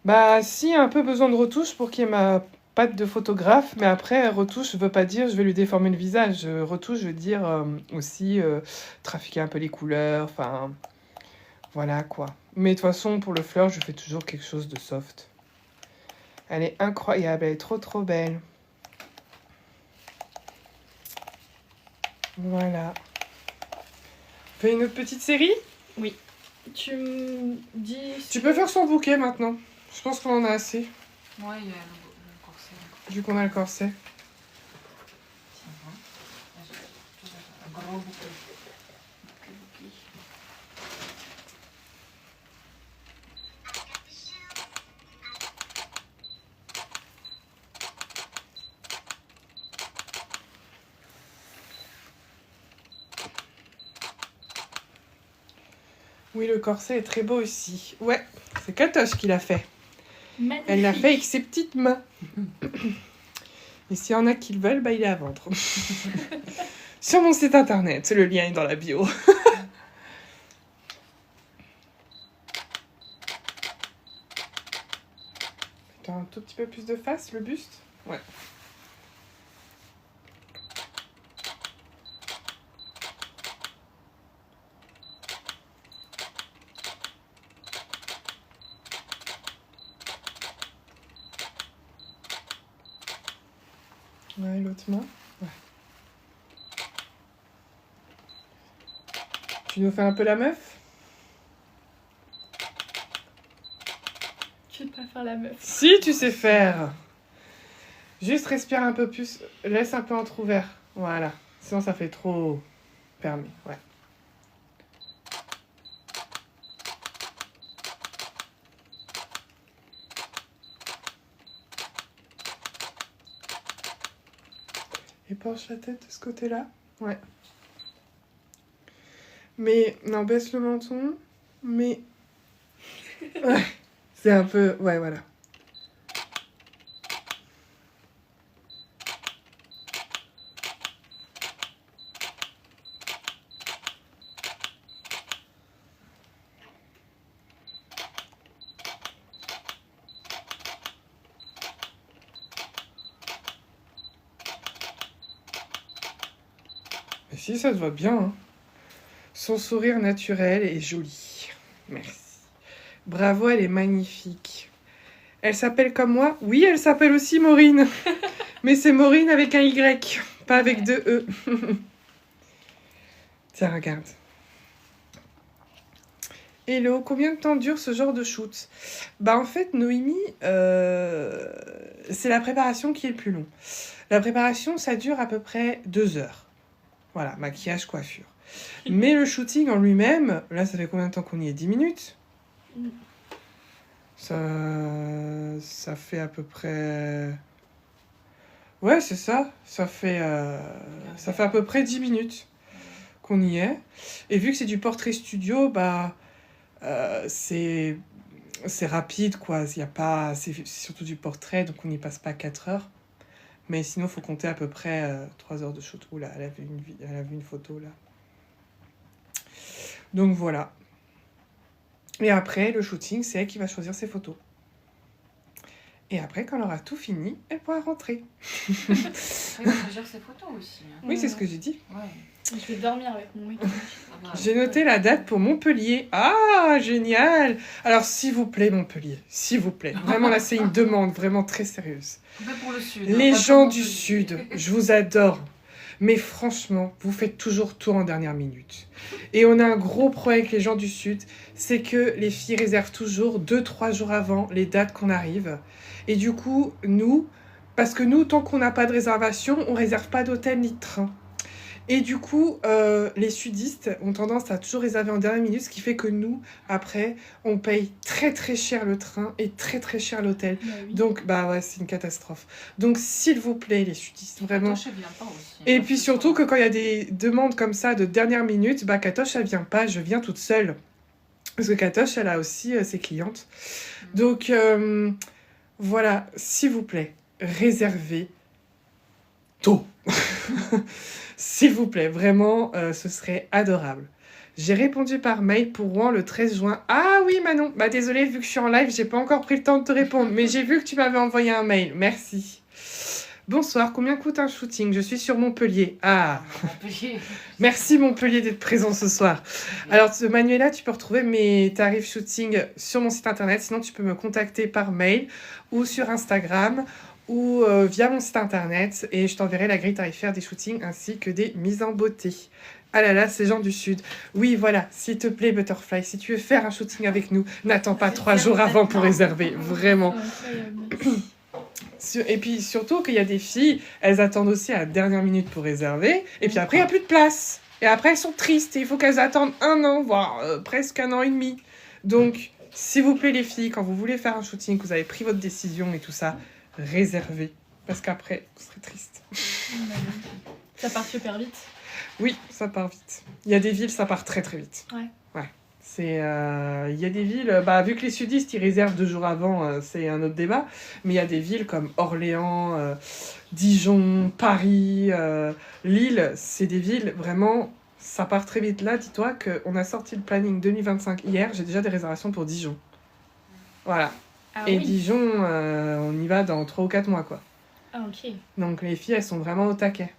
B: Bah, si, un peu besoin de retouche pour qu'il y ait ma patte de photographe, mais après, retouche veut pas dire je vais lui déformer le visage. Retouche veut dire aussi trafiquer un peu les couleurs, enfin, voilà quoi. Mais de toute façon, pour le fleur, je fais toujours quelque chose de soft. Elle est incroyable, elle est trop trop belle. Voilà. On fait une autre petite série?
C: Tu me dis...
B: Tu peux faire son bouquet maintenant. Je pense qu'on en a assez,
A: Ouais, il y a le corset.
B: vu qu'on a le corset.
A: Tiens, hein. Un gros bouquet. Bouquet.
B: Oui, le corset est très beau aussi. Ouais, c'est Katoche qui l'a fait.
C: Magnifique.
B: Elle l'a fait avec ses petites mains. Et s'il y en a qui le veulent, bah, il est à vendre. Sur mon site internet, le lien est dans la bio. T'as un tout petit peu plus de face, le buste? Ouais. Ouais, l'autre main. Ouais. Tu nous fais un peu la meuf?
C: Tu veux pas faire la meuf.
B: Si, tu sais faire. Juste respire un peu plus. Laisse un peu entrouvert. Voilà. Sinon, ça fait trop permis. Ouais. Et penche la tête de ce côté-là. Ouais. Mais, non, baisse le menton. Mais... Ouais. C'est un peu... Ouais, voilà. Et si, ça te va bien, hein. Son sourire naturel est joli. Merci. Bravo, elle est magnifique. Elle s'appelle comme moi? Oui, elle s'appelle aussi Maureen. Mais c'est Maureen avec un Y, pas avec deux E. Tiens, regarde. Hello, combien de temps dure ce genre de shoot? Bah en fait, Noémie, c'est la préparation qui est le plus long. La préparation, ça dure à peu près 2 heures. Voilà, maquillage, coiffure. Mais le shooting en lui-même, là, ça fait combien de temps qu'on y est? 10 minutes? Ça fait à peu près... Ouais, c'est ça. Ça fait à peu près 10 minutes qu'on y est. Et vu que c'est du portrait studio, bah, c'est rapide, quoi. Il y a pas... C'est surtout du portrait, donc on n'y passe pas 4 heures. Mais sinon, il faut compter à peu près 3 heures de shoot. Oula, elle a vu une photo, là. Donc, voilà. Et après, le shooting, c'est elle qui va choisir ses photos. Et après, quand elle aura tout fini, elle pourra rentrer.
A: Elle va choisir ses photos aussi. Hein.
B: Oui, c'est ce que j'ai dit.
A: Ouais.
C: Je vais dormir avec mon week-end.
B: J'ai noté la date pour Montpellier. Ah, génial! Alors, s'il vous plaît, Montpellier, s'il vous plaît. Vraiment, là, c'est une demande vraiment très sérieuse.
A: Mais pour le sud.
B: Les
A: hein,
B: gens
A: pas
B: du
A: pour
B: Sud,
A: Montpellier.
B: je vous adore. Mais franchement, vous faites toujours tout en dernière minute. Et on a un gros problème avec les gens du Sud, c'est que les filles réservent toujours 2-3 jours avant les dates qu'on arrive. Et du coup, nous, parce que nous, tant qu'on n'a pas de réservation, on réserve pas d'hôtel ni de train. Et du coup, les sudistes ont tendance à toujours réserver en dernière minute, ce qui fait que nous, après, on paye très très cher le train et très très cher l'hôtel.
C: Bah oui.
B: Donc, bah ouais, c'est une catastrophe. Donc, s'il vous plaît, les sudistes, vraiment.
A: Katoche, elle vient pas aussi.
B: Et
A: hein,
B: puis
A: ce
B: surtout
A: soir.
B: que quand il y a des demandes comme ça de dernière minute, bah Katoche, elle vient pas, je viens toute seule. Parce que Katoche, elle a aussi ses clientes. Donc, voilà, s'il vous plaît, réservez tôt. S'il vous plaît, vraiment, ce serait adorable. J'ai répondu par mail pour Rouen le 13 juin. Ah oui, Manon. Bah désolée, vu que je suis en live, j'ai pas encore pris le temps de te répondre. Mais j'ai vu que tu m'avais envoyé un mail. Merci. Bonsoir, combien coûte un shooting? Je suis sur Montpellier. Ah,
A: Montpellier.
B: merci Montpellier d'être présent ce soir. Alors, Manuela, tu peux retrouver mes tarifs shooting sur mon site internet. Sinon, tu peux me contacter par mail ou sur Instagram ou via mon site internet. Et je t'enverrai la grille tarifaire des shootings ainsi que des mises en beauté. Ah là là, ces gens du Sud. Oui, voilà, s'il te plaît, Butterfly, si tu veux faire un shooting avec nous, n'attends pas 3 jours avant pour réserver. Vraiment. Et puis surtout qu'il y a des filles, elles attendent aussi à la dernière minute pour réserver, et puis après il n'y a plus de place. Et après elles sont tristes, et il faut qu'elles attendent 1 an, voire presque 1 an et demi. Donc, s'il vous plaît les filles, quand vous voulez faire un shooting, que vous avez pris votre décision et tout ça, réservez. Parce qu'après, vous serez triste.
C: Ça part super vite.
B: Oui, ça part vite. Il y a des villes, ça part très très vite.
C: Ouais.
B: Ouais. Il y a des villes, vu que les sudistes ils réservent 2 jours avant, c'est un autre débat, mais il y a des villes comme Orléans, Dijon, Paris, Lille, c'est des villes vraiment, ça part très vite. Là, dis-toi qu'on a sorti le planning 2025 hier, j'ai déjà des réservations pour Dijon. Voilà.
C: Ah
B: Et
C: oui.
B: Dijon, on y va dans 3 ou 4 mois, quoi.
C: Ah ok.
B: Donc les filles, elles sont vraiment au taquet.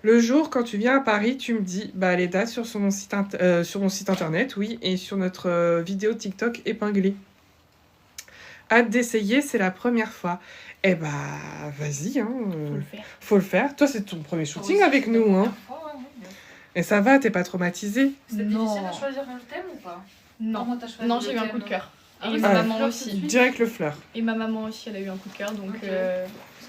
B: Le jour, quand tu viens à Paris, tu me dis les dates sur mon site internet, oui, et sur notre vidéo TikTok épinglée. Hâte d'essayer, c'est la première fois. Eh vas-y, hein.
C: Faut le faire.
B: Faut le faire. Toi, c'est ton premier shooting
A: Aussi,
B: avec
A: c'est
B: nous,
A: la
B: hein.
A: première fois, ouais.
B: Et ça va, t'es pas traumatisée?
A: C'était
C: Non.
A: difficile de choisir le thème ou pas?
C: Non.
A: Comment t'as choisi
C: Non,
A: le
C: j'ai eu un
A: thème
C: coup de cœur.
A: Ah
C: Et
A: oui,
C: ma
A: c'est
C: maman
A: fleur
C: aussi.
A: tout de suite.
B: Direct le fleur.
C: Et ma maman aussi, elle a eu un coup de cœur, donc
A: Ok.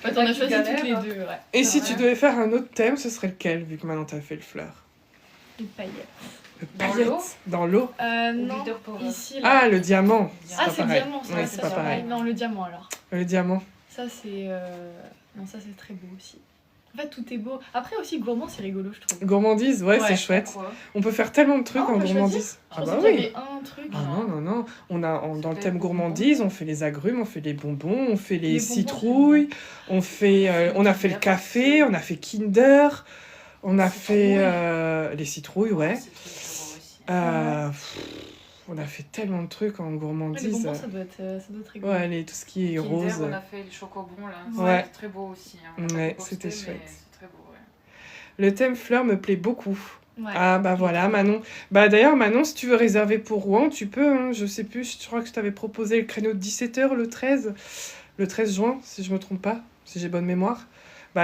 C: on a choisi toutes les deux, ouais.
B: Et
A: C'est
B: si
A: vrai.
B: tu devais faire un autre thème, ce serait lequel, vu que maintenant t'as fait le fleur?
C: Les paillettes.
B: Le
A: Dans
B: paillette.
A: l'eau
B: Dans l'eau.
A: Ou
C: Non,
A: glitter power.
C: ici, là.
B: Ah, le diamant.
C: Ah,
B: pas
C: c'est
B: pareil.
C: diamant, ça.
B: Ouais,
C: ça,
B: c'est pas pareil.
C: Non, le diamant, alors.
B: Le diamant.
C: Ça, c'est... Non, ça, c'est très beau aussi. En fait, tout est beau. Après, aussi, gourmand, c'est rigolo, je trouve.
B: Gourmandise, ouais,
C: Ouais,
B: c'est chouette.
A: Pourquoi?
B: On peut faire tellement de trucs
C: Ah, on
B: en
C: peut
B: gourmandise.
C: Je
B: Ah
C: pensais
B: bah
C: qu'il y
B: oui.
C: avait un truc.
B: Ah non. Dans le
A: fait
B: thème
A: les
B: gourmandise, on fait les agrumes, on fait les bonbons, on fait les
C: Les bonbons,
B: citrouilles, on a fait le café, on a fait Kinder, on a
A: Les
B: fait
A: citrouilles.
B: les citrouilles, ouais.
A: C'est très beau aussi.
B: On a fait tellement de trucs en
C: Ouais, les
B: gourmandise.
C: bonbons, ça doit être rigolo.
B: Ouais, tout ce qui est
A: Kinder,
B: rose.
A: on a fait les chocobons là.
B: Ouais.
A: C'est très beau aussi. Hein. On a
B: Ouais,
A: pas posté,
B: c'était
A: mais
B: chouette.
A: C'est très beau, ouais.
B: Le thème fleur me plaît beaucoup.
C: Ouais.
B: Ah voilà, Manon. D'ailleurs, Manon, si tu veux réserver pour Rouen, tu peux, hein, je sais plus, je crois que je t'avais proposé le créneau de 17h le 13 juin, si je me trompe pas, si j'ai bonne mémoire.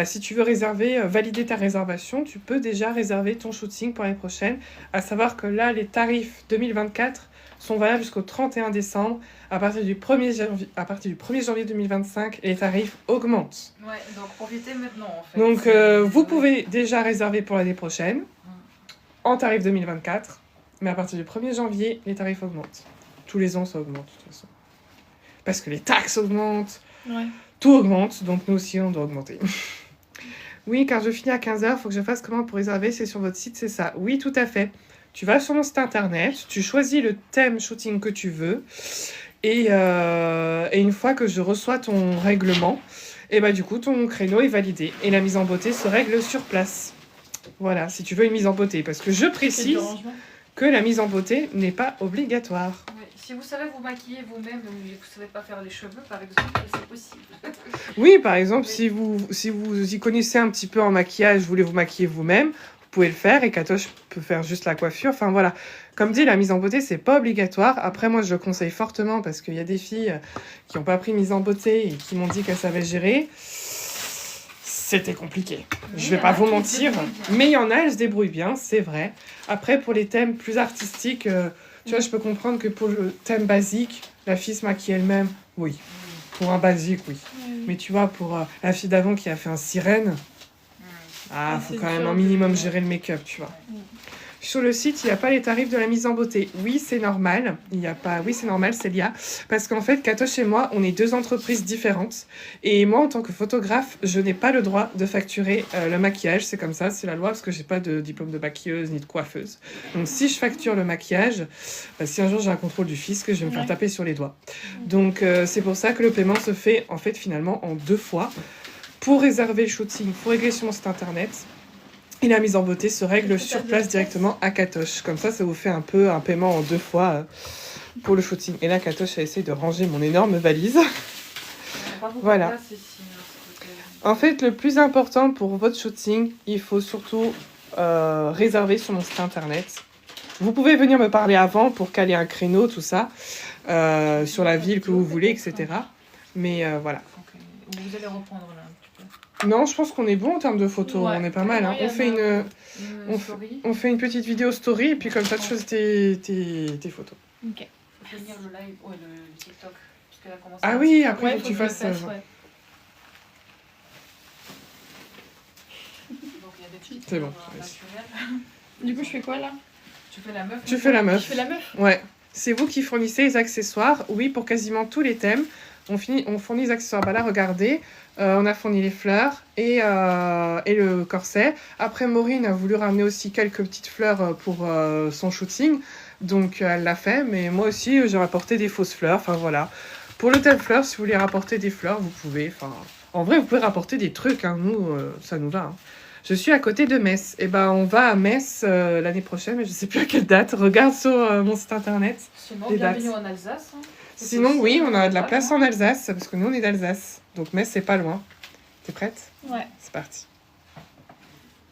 B: Si tu veux réserver, valider ta réservation, tu peux déjà réserver ton shooting pour l'année prochaine. À savoir que là, les tarifs 2024 sont valables jusqu'au 31 décembre. À partir du 1er janvier 2025, les tarifs augmentent.
A: Ouais, donc profitez maintenant en fait.
B: Donc,
A: C'est-
B: vous pouvez déjà réserver pour l'année prochaine, en tarif 2024, mais à partir du 1er janvier, les tarifs augmentent. Tous les ans, ça augmente, de toute façon. Parce que les taxes augmentent,
C: Ouais.
B: tout augmente, donc nous aussi, on doit augmenter. Oui, car je finis à 15h, il faut que je fasse comment pour réserver, c'est sur votre site, c'est ça. Oui, tout à fait. Tu vas sur mon site internet, tu choisis le thème shooting que tu veux, et une fois que je reçois ton règlement, et du coup, ton créneau est validé, et la mise en beauté se règle sur place. Voilà, si tu veux une mise en beauté, parce que je
C: C'est du
B: précise
C: rangement.
B: que la mise en beauté n'est pas obligatoire.
A: Ouais, si vous savez vous maquiller vous-même, mais vous savez pas faire les cheveux par exemple, c'est possible.
B: Oui, par exemple,
A: Oui.
B: si vous y connaissez un petit peu en maquillage, vous voulez vous maquiller vous-même, vous pouvez le faire, et Katoche peut faire juste la coiffure. Enfin voilà, comme dit, la mise en beauté, c'est pas obligatoire. Après, moi, je le conseille fortement, parce qu'il y a des filles qui n'ont pas pris mise en beauté et qui m'ont dit qu'elles savaient gérer. C'était compliqué. Je vais pas vous mentir, mais il y en a, elles se débrouillent bien, c'est vrai. Après, pour les thèmes plus artistiques, tu vois, je peux comprendre que pour le thème basique, la fille se maquille elle-même, oui. Pour un basique, oui. Mais tu vois, pour la fille d'avant qui a fait un sirène,
C: Ah,
B: faut
C: c'est
B: quand même
C: dur
B: un
C: de-
B: minimum gérer le make-up, tu vois.
C: Mm.
B: Sur le site, il n'y a pas les tarifs de la mise en beauté. Oui, c'est normal. Il y a pas... Oui, c'est normal, c'est l'IA. Parce qu'en fait, Katoche et moi, on est 2 entreprises différentes. Et moi, en tant que photographe, je n'ai pas le droit de facturer le maquillage. C'est comme ça, c'est la loi, parce que j'ai pas de diplôme de maquilleuse ni de coiffeuse. Donc, si je facture le maquillage, si un jour j'ai un contrôle du fisc, je vais me faire
C: Ouais.
B: taper sur les doigts. Donc, c'est pour ça que le paiement se fait, en fait, finalement, en 2 fois. Pour réserver le shooting, il faut régler sur mon site internet. Et la mise en beauté se règle sur place directement à Katoche. Comme ça vous fait un peu un paiement en 2 fois pour le shooting. Et là, Katoche a essayé de ranger mon énorme valise. Voilà. En fait, le plus important pour votre shooting, il faut surtout réserver sur mon site internet. Vous pouvez venir me parler avant pour caler un créneau, tout ça, sur la ville que vous voulez, etc. Mais voilà.
A: Vous allez reprendre là un petit peu.
B: Non, je pense qu'on est bon en termes de photos.
C: Ouais.
B: On est pas mal. Hein.
C: Ouais,
B: On fait
A: Une story.
B: on fait une petite vidéo story et puis comme ça, tu choisis tes photos.
C: Ok.
A: Faut finir le live, ouais, le TikTok. Parce qu'elle a commencé
B: Ah
A: un
B: oui,
A: TikTok.
B: après,
C: Ouais,
B: faut que tu
C: je le
B: fasses...
C: fasse, ouais.
A: Donc il y a des petites
B: C'est bon,
A: couleurs,
B: oui.
A: naturelles.
C: Du coup, je fais quoi là?
A: Tu fais la meuf.
B: Tu fais la
C: Je
B: meuf.
C: fais la meuf.
B: Ouais. C'est vous qui fournissez les accessoires. Oui, pour quasiment tous les thèmes, On fournit les accessoires. Bah là, regardez, on a fourni les fleurs et le corset. Après, Maureen a voulu ramener aussi quelques petites fleurs pour son shooting. Donc, elle l'a fait. Mais moi aussi, j'ai rapporté des fausses fleurs. Enfin, voilà. Pour l'hôtel fleurs, si vous voulez rapporter des fleurs, vous pouvez. Enfin, en vrai, vous pouvez rapporter des trucs. Hein. Nous, ça nous va. Hein. Je suis à côté de Metz. Et ben, on va à Metz l'année prochaine, mais je sais plus à quelle date. Regarde sur mon site internet.
A: Sinon,
B: Des
A: bienvenue
B: dates.
A: en Alsace. Hein.
B: Sinon, oui, on a de la place en Alsace, parce que nous, on est d'Alsace. Donc, Metz, c'est pas loin. T'es prête?
C: Ouais.
B: C'est parti.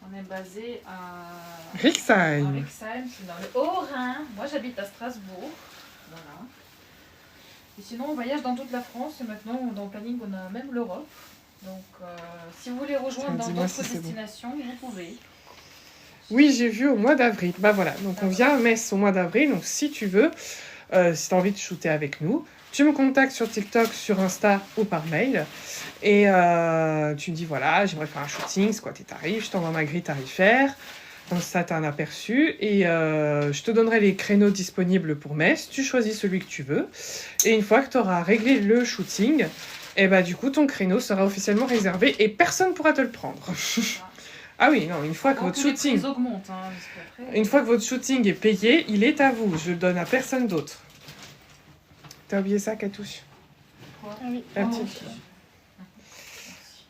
A: On est basé à
B: Rixheim.
A: Rixheim, c'est dans le Haut-Rhin. Moi, j'habite à Strasbourg. Voilà. Et sinon, on voyage dans toute la France. Et maintenant, dans le planning, on a même l'Europe. Donc, si vous voulez rejoindre dans
B: dis-moi
A: d'autres
B: si c'est bon.
A: destinations, vous pouvez.
B: Oui, j'ai vu au mois d'avril. Bah voilà, donc on vient à Metz au mois d'avril. Donc, si tu veux, si tu as envie de shooter avec nous, tu me contactes sur TikTok, sur Insta ou par mail. Et tu me dis, voilà, j'aimerais faire un shooting, c'est quoi tes tarifs? Je t'envoie ma grille tarifaire. Comme ça, tu as un aperçu. Et je te donnerai les créneaux disponibles pour Metz. Tu choisis celui que tu veux. Et une fois que tu auras réglé le shooting, et bah du coup, ton créneau sera officiellement réservé et personne ne pourra te le prendre. Ah oui, non, une fois que votre shooting...
A: Les prix augmentent, hein, parce qu'après...
B: Une fois que votre shooting est payé, il est à vous. Je le donne à personne d'autre. T'as oublié ça, Katouche?
A: Quoi
C: Ah oui.
B: La
C: Oh,
B: petite.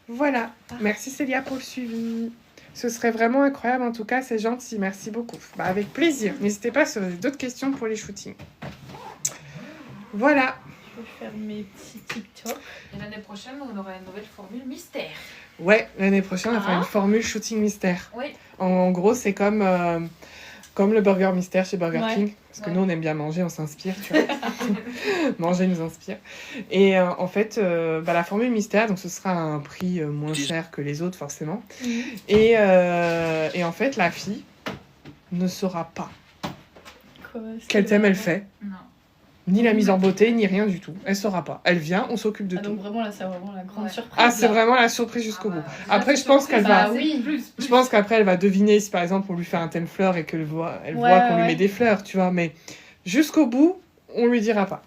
B: Voilà. Merci Célia pour le suivi. Ce serait vraiment incroyable, en tout cas, c'est gentil. Merci beaucoup. Bah, avec plaisir. N'hésitez pas si vous avez d'autres questions pour les shootings. Voilà.
C: Je vais faire mes petits TikTok.
A: Et l'année prochaine, on aura une nouvelle formule mystère.
B: Ouais, l'année prochaine, on va faire
A: Ah.
B: une formule shooting mystère.
A: Oui.
B: En gros, c'est comme le burger mystère chez Burger
C: Ouais.
B: King. Parce que
A: Ouais.
B: nous, on aime bien manger, on s'inspire, tu vois. Manger nous inspire. Et en fait, la formule mystère, donc ce sera à un prix moins cher que les autres, forcément. Et en fait, la fille ne saura pas
C: Quoi,
B: quel thème elle fait.
A: Non.
B: Ni la mise en beauté, ni rien du tout. Elle saura pas. Elle vient, on s'occupe de
C: Ah,
B: tout.
C: donc vraiment là, c'est vraiment la grande
A: Ouais.
C: surprise.
B: Ah, c'est
C: là.
B: vraiment la surprise jusqu'au bout.
A: Déjà,
B: Après,
A: c'est
B: je pense
A: surprise,
B: qu'elle va...
C: Bah oui.
A: plus.
B: Je pense qu'après, elle va deviner si, par exemple, on lui fait un thème fleur et qu'elle voit,
C: Ouais,
B: voit qu'on lui
C: ouais.
B: met des fleurs, tu vois. Mais jusqu'au bout, on lui dira pas.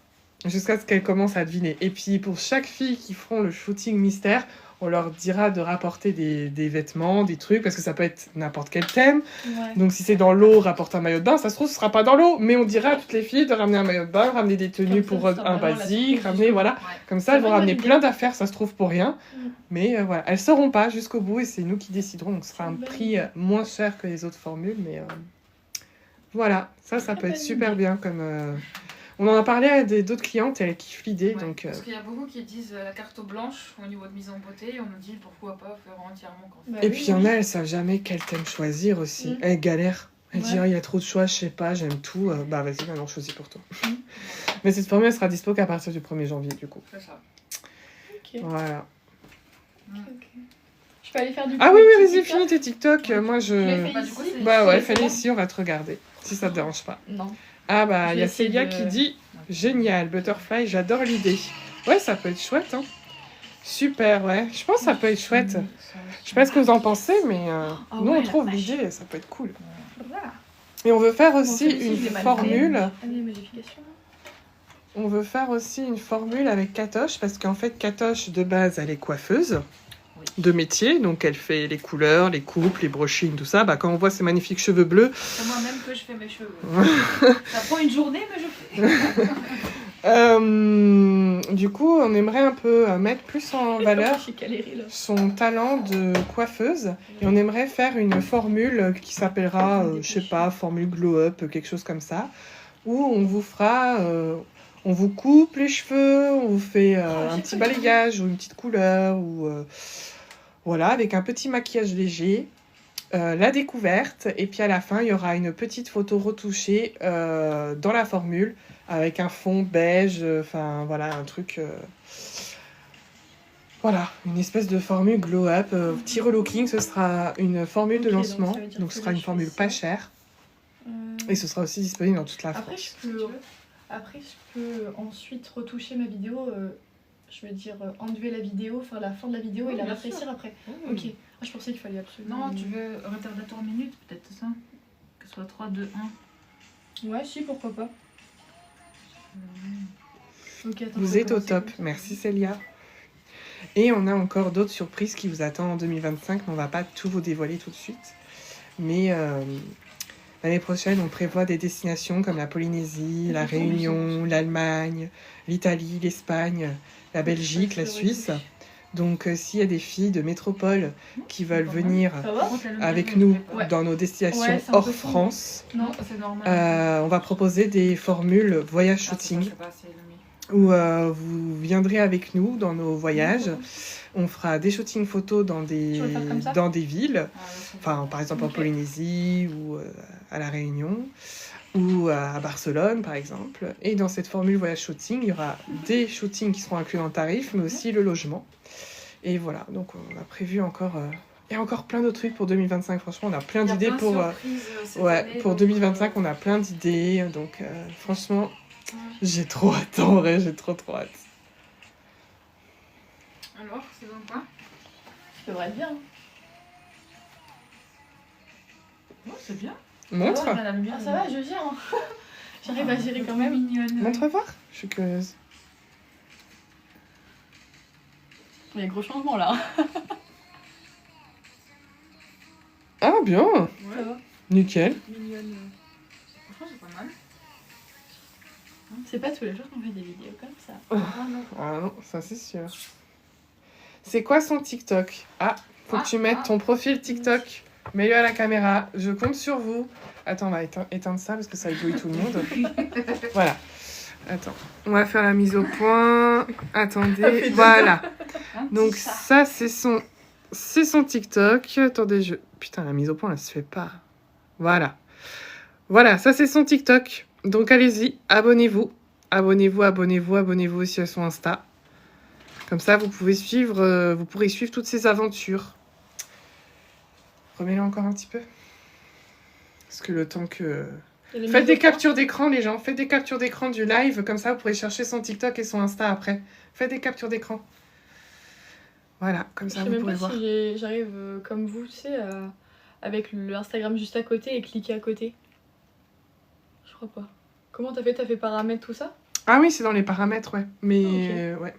B: Jusqu'à ce qu'elle commence à deviner. Et puis, pour chaque fille qui feront le shooting mystère, on leur dira de rapporter des vêtements, des trucs, parce que ça peut être n'importe quel thème.
C: Ouais.
B: Donc, si c'est dans l'eau, rapporte un maillot de bain. Ça se trouve, ce sera pas dans l'eau, mais on dira à toutes les filles de ramener un maillot de bain, ramener des tenues
C: Comme
B: pour
C: ça, c'est
B: un
C: vraiment la
B: basique,
C: surprise
B: ramener,
C: jusqu'au
B: voilà.
A: Ouais.
B: Comme ça,
C: C'est
B: elles vont
C: vraiment
B: ramener
C: une
B: plein
C: idée.
B: d'affaires, ça se trouve pour rien. Mais voilà, elles sauront pas jusqu'au bout et c'est nous qui déciderons. Donc ce sera
C: C'est
B: un
C: une bonne
B: prix
C: idée.
B: moins cher que les autres formules. Mais voilà, ça
C: Très
B: peut être
C: bonne
B: super
C: idée.
B: bien. Comme on en a parlé à d'autres clientes et elles kiffent l'idée.
A: Ouais,
B: Donc
A: Parce qu'il y a beaucoup qui disent la carte blanche au niveau de mise en beauté. Et on nous dit pourquoi pas faire entièrement comme ça.
C: Bah
B: Et
C: oui,
B: puis il y en
C: oui.
B: a, elles savent jamais quel thème choisir aussi.
C: Mm.
B: Elles galèrent. Elles disent,
C: Ouais.
B: ah, il y a trop de choix, je sais pas, j'aime tout. Bah vas-y, maintenant choisis pour toi.
C: Mm.
B: Mais cette formule, elle sera dispo qu'à partir du 1er janvier, du coup.
A: C'est ça.
C: Ok.
B: Voilà.
C: Ok. Je peux aller faire du
B: Ah
C: coup
B: oui,
C: mes
B: oui,
C: petits
B: vas-y,
C: TikTok
B: finis tes TikTok.
A: Ouais.
B: Moi,
C: Je les
B: je...
C: fais
A: Bah, du coup,
C: ici.
A: c'est-
B: Bah ouais,
C: C'est
B: fais-les
C: bon.
B: ici, on va te regarder. Si ça te dérange pas.
C: Non.
B: Ah bah,
C: Je
B: il
C: vais
B: y a
C: essayer
B: Célia
C: de-
B: qui dit « Génial, Butterfly, j'adore l'idée. » Ouais, ça peut être chouette, hein. Super, ouais. Je pense que ça peut être chouette. Je sais pas ce que vous en pensez, mais
C: Ah
B: nous,
C: ouais,
B: on
C: la
B: trouve
C: vache.
B: l'idée, ça peut être cool.
C: Voilà.
B: Et on veut faire
C: Bon,
B: aussi
C: celui-ci,
B: une
C: je l'ai mal
B: formule.
C: fait. Allez, modification.
B: On veut faire aussi une formule avec Katoche, parce qu'en fait, Katoche, de base, elle est coiffeuse de métier, donc elle fait les couleurs, les coupes, les brushings, tout ça. Bah, quand on voit ses magnifiques cheveux bleus,
A: C'est moi-même que je fais mes cheveux. Ça prend une journée, mais je fais.
B: du coup, on aimerait un peu mettre plus en valeur
C: J'ai galéré là.
B: son talent de coiffeuse et on aimerait faire une formule qui s'appellera, je sais pas, formule glow up, quelque chose comme ça, où on vous fera, on vous coupe les cheveux, on vous fait un
C: j'ai
B: petit
C: pas
B: balayage ou une petite couleur, ou voilà, avec un petit maquillage léger. La découverte, et puis à la fin il y aura une petite photo retouchée dans la formule avec un fond beige, enfin voilà, un truc voilà, une espèce de formule glow up, petit relooking. Ce sera une formule de
C: Ok, donc
B: lancement,
C: ça veut dire
B: donc
C: que
B: ce sera
C: là,
B: une
C: je
B: formule
C: fais
B: pas
C: ça.
B: chère et ce sera aussi disponible dans toute la
C: Après,
B: France.
C: je peux ensuite retoucher ma vidéo. Je veux dire, enlever la vidéo, faire la fin de la vidéo
A: Oui,
C: et la
A: bien
C: rafraîchir après.
B: Mmh.
C: Ok. Ah, je pensais qu'il fallait absolument.
A: Non, tu veux retardateur minute, peut-être c'est ça. Que ce soit 3, 2, 1.
C: Ouais, si, pourquoi pas. Ok, attends,
B: Vous
C: je vais
B: êtes au
C: commencer
B: top.
C: comme ça.
B: Merci Célia. Et on a encore d'autres surprises qui vous attendent en 2025, mais on va pas tout vous dévoiler tout de suite. Mais l'année prochaine, on prévoit des destinations comme la Polynésie, la Réunion, l'Allemagne, l'Italie, l'Espagne, la Belgique, la Suisse. Donc s'il y a des filles de métropole qui veulent venir
C: Ça va
B: avec nous
C: Ouais.
B: dans nos destinations
C: Ouais, c'est un
B: hors
C: peu sombre.
B: France,
A: Non, c'est normal.
B: on va proposer des formules voyage
A: Ah, c'est ça,
B: shooting
A: je sais pas, c'est le mieux.
B: où vous viendrez avec nous dans nos voyages. On fera des shootings photos
C: Tu veux le faire comme ça
B: dans des villes,
A: Ah, ouais, c'est
B: enfin
A: bien.
B: par exemple en
C: Ok.
B: Polynésie ou à La Réunion ou à Barcelone par exemple. Et dans cette formule voyage shooting, il y aura des shootings qui seront inclus dans le tarif, mais aussi le logement. Et voilà, donc on a prévu encore... Il y a encore plein d'autres trucs pour 2025, franchement, on a plein
A: Il y a
B: d'idées
A: plein de
B: pour...
A: surprises, cette
B: Ouais,
A: année,
B: pour
A: donc,
B: 2025, on a plein d'idées, donc franchement, j'ai trop hâte, en vrai, j'ai trop hâte.
A: Alors, c'est bon quoi?
C: Ça devrait être bien.
A: Oh, c'est bien.
B: Montre,
A: Ah, la lumière,
C: Ah, ça va, je gère. Hein. J'arrive à gérer quand même.
A: mignonne.
B: montre voir, je suis curieuse.
C: Il y a gros changement là.
B: Ah bien,
C: Ça va.
B: nickel.
A: Mignonne. Franchement, c'est pas mal.
C: C'est pas tous les jours qu'on fait des vidéos comme ça.
A: Ah non.
B: Ah non, ça c'est sûr. C'est quoi son TikTok? Ah, faut que tu mettes ton profil TikTok. Mets-le à la caméra, je compte sur vous. Attends, on va éteindre ça parce que ça éblouit tout le monde. Voilà. Attends, on va faire la mise au point. Attendez, voilà.
A: Un petit
B: Donc
A: chat.
B: ça, c'est son TikTok. Attendez, putain, la mise au point, elle se fait pas. Voilà. Voilà, ça, c'est son TikTok. Donc allez-y, abonnez-vous. Abonnez-vous aussi à son Insta. Comme ça, vous pourrez suivre toutes ses aventures. Remets-le encore un petit peu. Parce que le temps que... Faites des captures d'écran, les gens. Faites des captures d'écran du live. Comme ça, vous pourrez chercher son TikTok et son Insta après. Faites des captures d'écran. Voilà, comme
C: Je
B: ça,
C: sais
B: vous
C: même
B: pouvez
C: pas
B: voir.
C: si j'arrive comme vous, tu sais, avec l'Instagram juste à côté et cliquer à côté. Je crois pas. Comment t'as fait? T'as fait paramètres, tout ça?
B: Ah oui, c'est dans les paramètres, ouais. Mais ouais.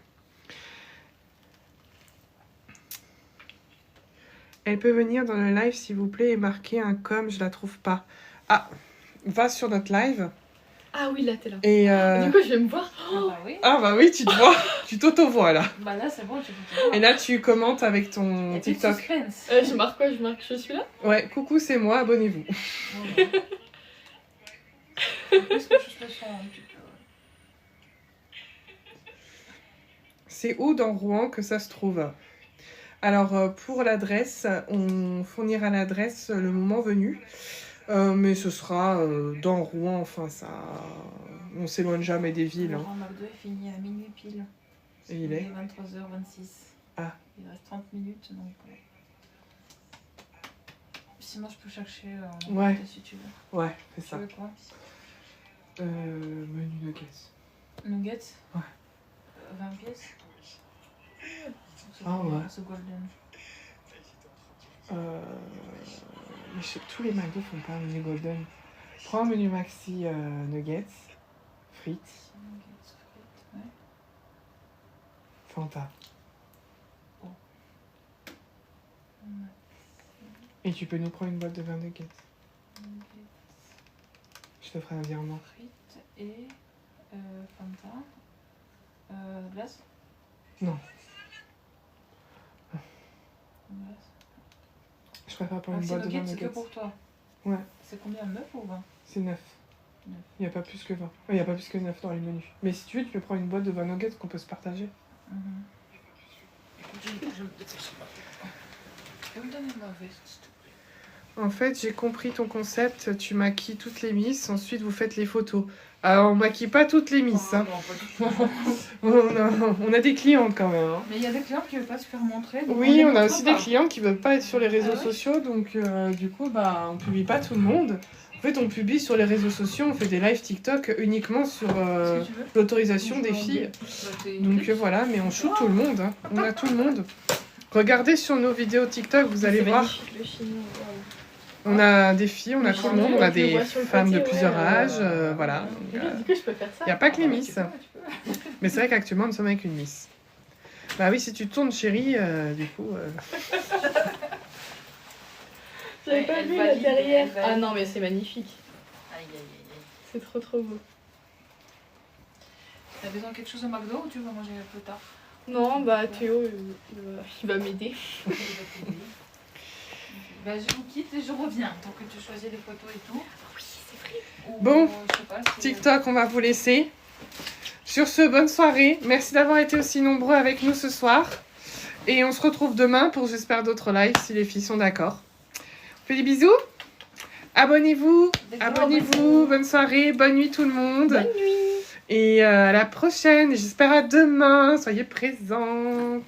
B: Elle peut venir dans le live, s'il vous plaît, et marquer un com, je la trouve pas. Ah, va sur notre live.
C: Ah oui, là, t'es là.
B: Et
C: Du coup, je vais me voir.
A: Ah bah oui.
B: ah bah oui, tu te vois, tu t'auto-vois là.
A: Bah là, c'est bon, tu peux te voir.
B: Et là, tu commentes avec
A: Il y
B: ton
A: a plus de
B: TikTok.
A: suspense.
C: Je marque quoi? Je marque je suis là?
B: Ouais, coucou, c'est moi, abonnez-vous.
A: Voilà. Est-ce que je me sens un petit peu...
B: C'est où dans Rouen que ça se trouve? Alors, pour l'adresse, on fournira l'adresse le moment venu. Mais ce sera dans Rouen, enfin, ça... On s'éloigne jamais des villes. Hein.
A: Laurent McDo est fini à minuit pile.
B: Et il est
A: 23h26.
B: Ah.
A: Il reste 30 minutes, donc... Sinon, je peux chercher en
B: Ouais.
A: côté, si tu veux.
B: Ouais, c'est
A: Tu
B: ça.
A: veux quoi?
B: Menu nuggets.
A: Nuggets?
B: Ouais.
A: 20 pièces?
B: Ah ouais.
A: C'est golden.
B: Mais je sais que tous les McDo font pas un menu golden. Prends un menu maxi nuggets, frites,
A: Nuggets, frites, ouais.
B: Fanta.
A: Ouais.
B: Et tu peux nous prendre une boîte de 20 nuggets.
A: Nuggets,
B: Je te ferai un virement.
A: frites et Fanta. Glace?
B: Non.
A: Glace.
B: Je préfère prendre
A: Ah,
B: une
A: c'est
B: boîte de 20
A: nuggets, c'est que
B: nuggets.
A: pour toi.
B: Ouais.
A: C'est combien? 9 ou 20?
B: C'est 9.
A: Neuf.
B: Il n'y a pas plus que 20. Il n'y a pas plus que 9 dans les menus. Mais si tu veux, tu peux prendre une boîte de 20 nuggets qu'on peut se partager.
A: Je vais me dépêcher. Je vais me donner ma veste, s'il te plaît.
B: En fait, j'ai compris ton concept. Tu maquilles toutes les misses, ensuite vous faites les photos. Alors, on maquille pas toutes les misses. Hein.
A: Non, pas du tout.
B: On a des clientes quand même. Hein.
A: Mais il y a des clients qui ne veulent pas se faire montrer. donc
B: Oui,
A: les
B: on a
A: montre
B: aussi
A: pas.
B: des clients qui veulent pas être sur les réseaux
A: Ah ouais
B: sociaux, donc du coup, bah, on publie pas tout le monde. En fait, on publie sur les réseaux sociaux, on fait des lives TikTok uniquement sur
A: Est-ce que tu veux?
B: l'autorisation des filles.
A: Bah, t'es
B: Donc
A: clip.
B: voilà, mais on shoot tout le monde. Hein. On a tout le monde. Regardez sur nos vidéos TikTok, vous allez
C: C'est
B: voir.
C: magnifique, le chignon, waouh.
B: On a des filles, on a
C: Le
B: tout le
C: chignon,
B: monde, on a
C: tu le
B: des
C: vois sur le
B: femmes de
C: côté,
B: plusieurs
C: ouais,
B: âges, voilà.
C: Du coup, je peux faire ça.
B: Il n'y a pas que les
A: Ah ouais,
B: misses.
A: tu peux.
B: Mais c'est vrai qu'actuellement, nous sommes avec une Miss. Bah oui, si tu tournes, chérie, du coup...
C: J'avais
A: Ouais,
C: pas
A: elle
C: vu
A: valide,
C: là derrière.
A: elle valide.
C: Ah non, mais c'est magnifique.
A: Aïe, aïe, aïe, aïe.
C: C'est trop trop beau.
A: T'as besoin de quelque chose de McDo ou tu vas manger un peu tard?
C: Non, bah Théo, il va m'aider.
A: Bah, je vous quitte et je reviens. Tant que tu choisis les photos et tout.
C: Oui, c'est vrai.
A: Ou,
B: Bon,
A: je sais pas, si-
B: TikTok, on va vous laisser. Sur ce, bonne soirée. Merci d'avoir été aussi nombreux avec nous ce soir. Et on se retrouve demain pour, j'espère, d'autres lives, si les filles sont d'accord. On fait des bisous. Abonnez-vous.
A: Des gros
B: Abonnez-vous.
A: bisous.
B: Bonne soirée. Bonne nuit tout le monde.
C: Bonne nuit.
B: Et à la prochaine. J'espère à demain. Soyez présentes.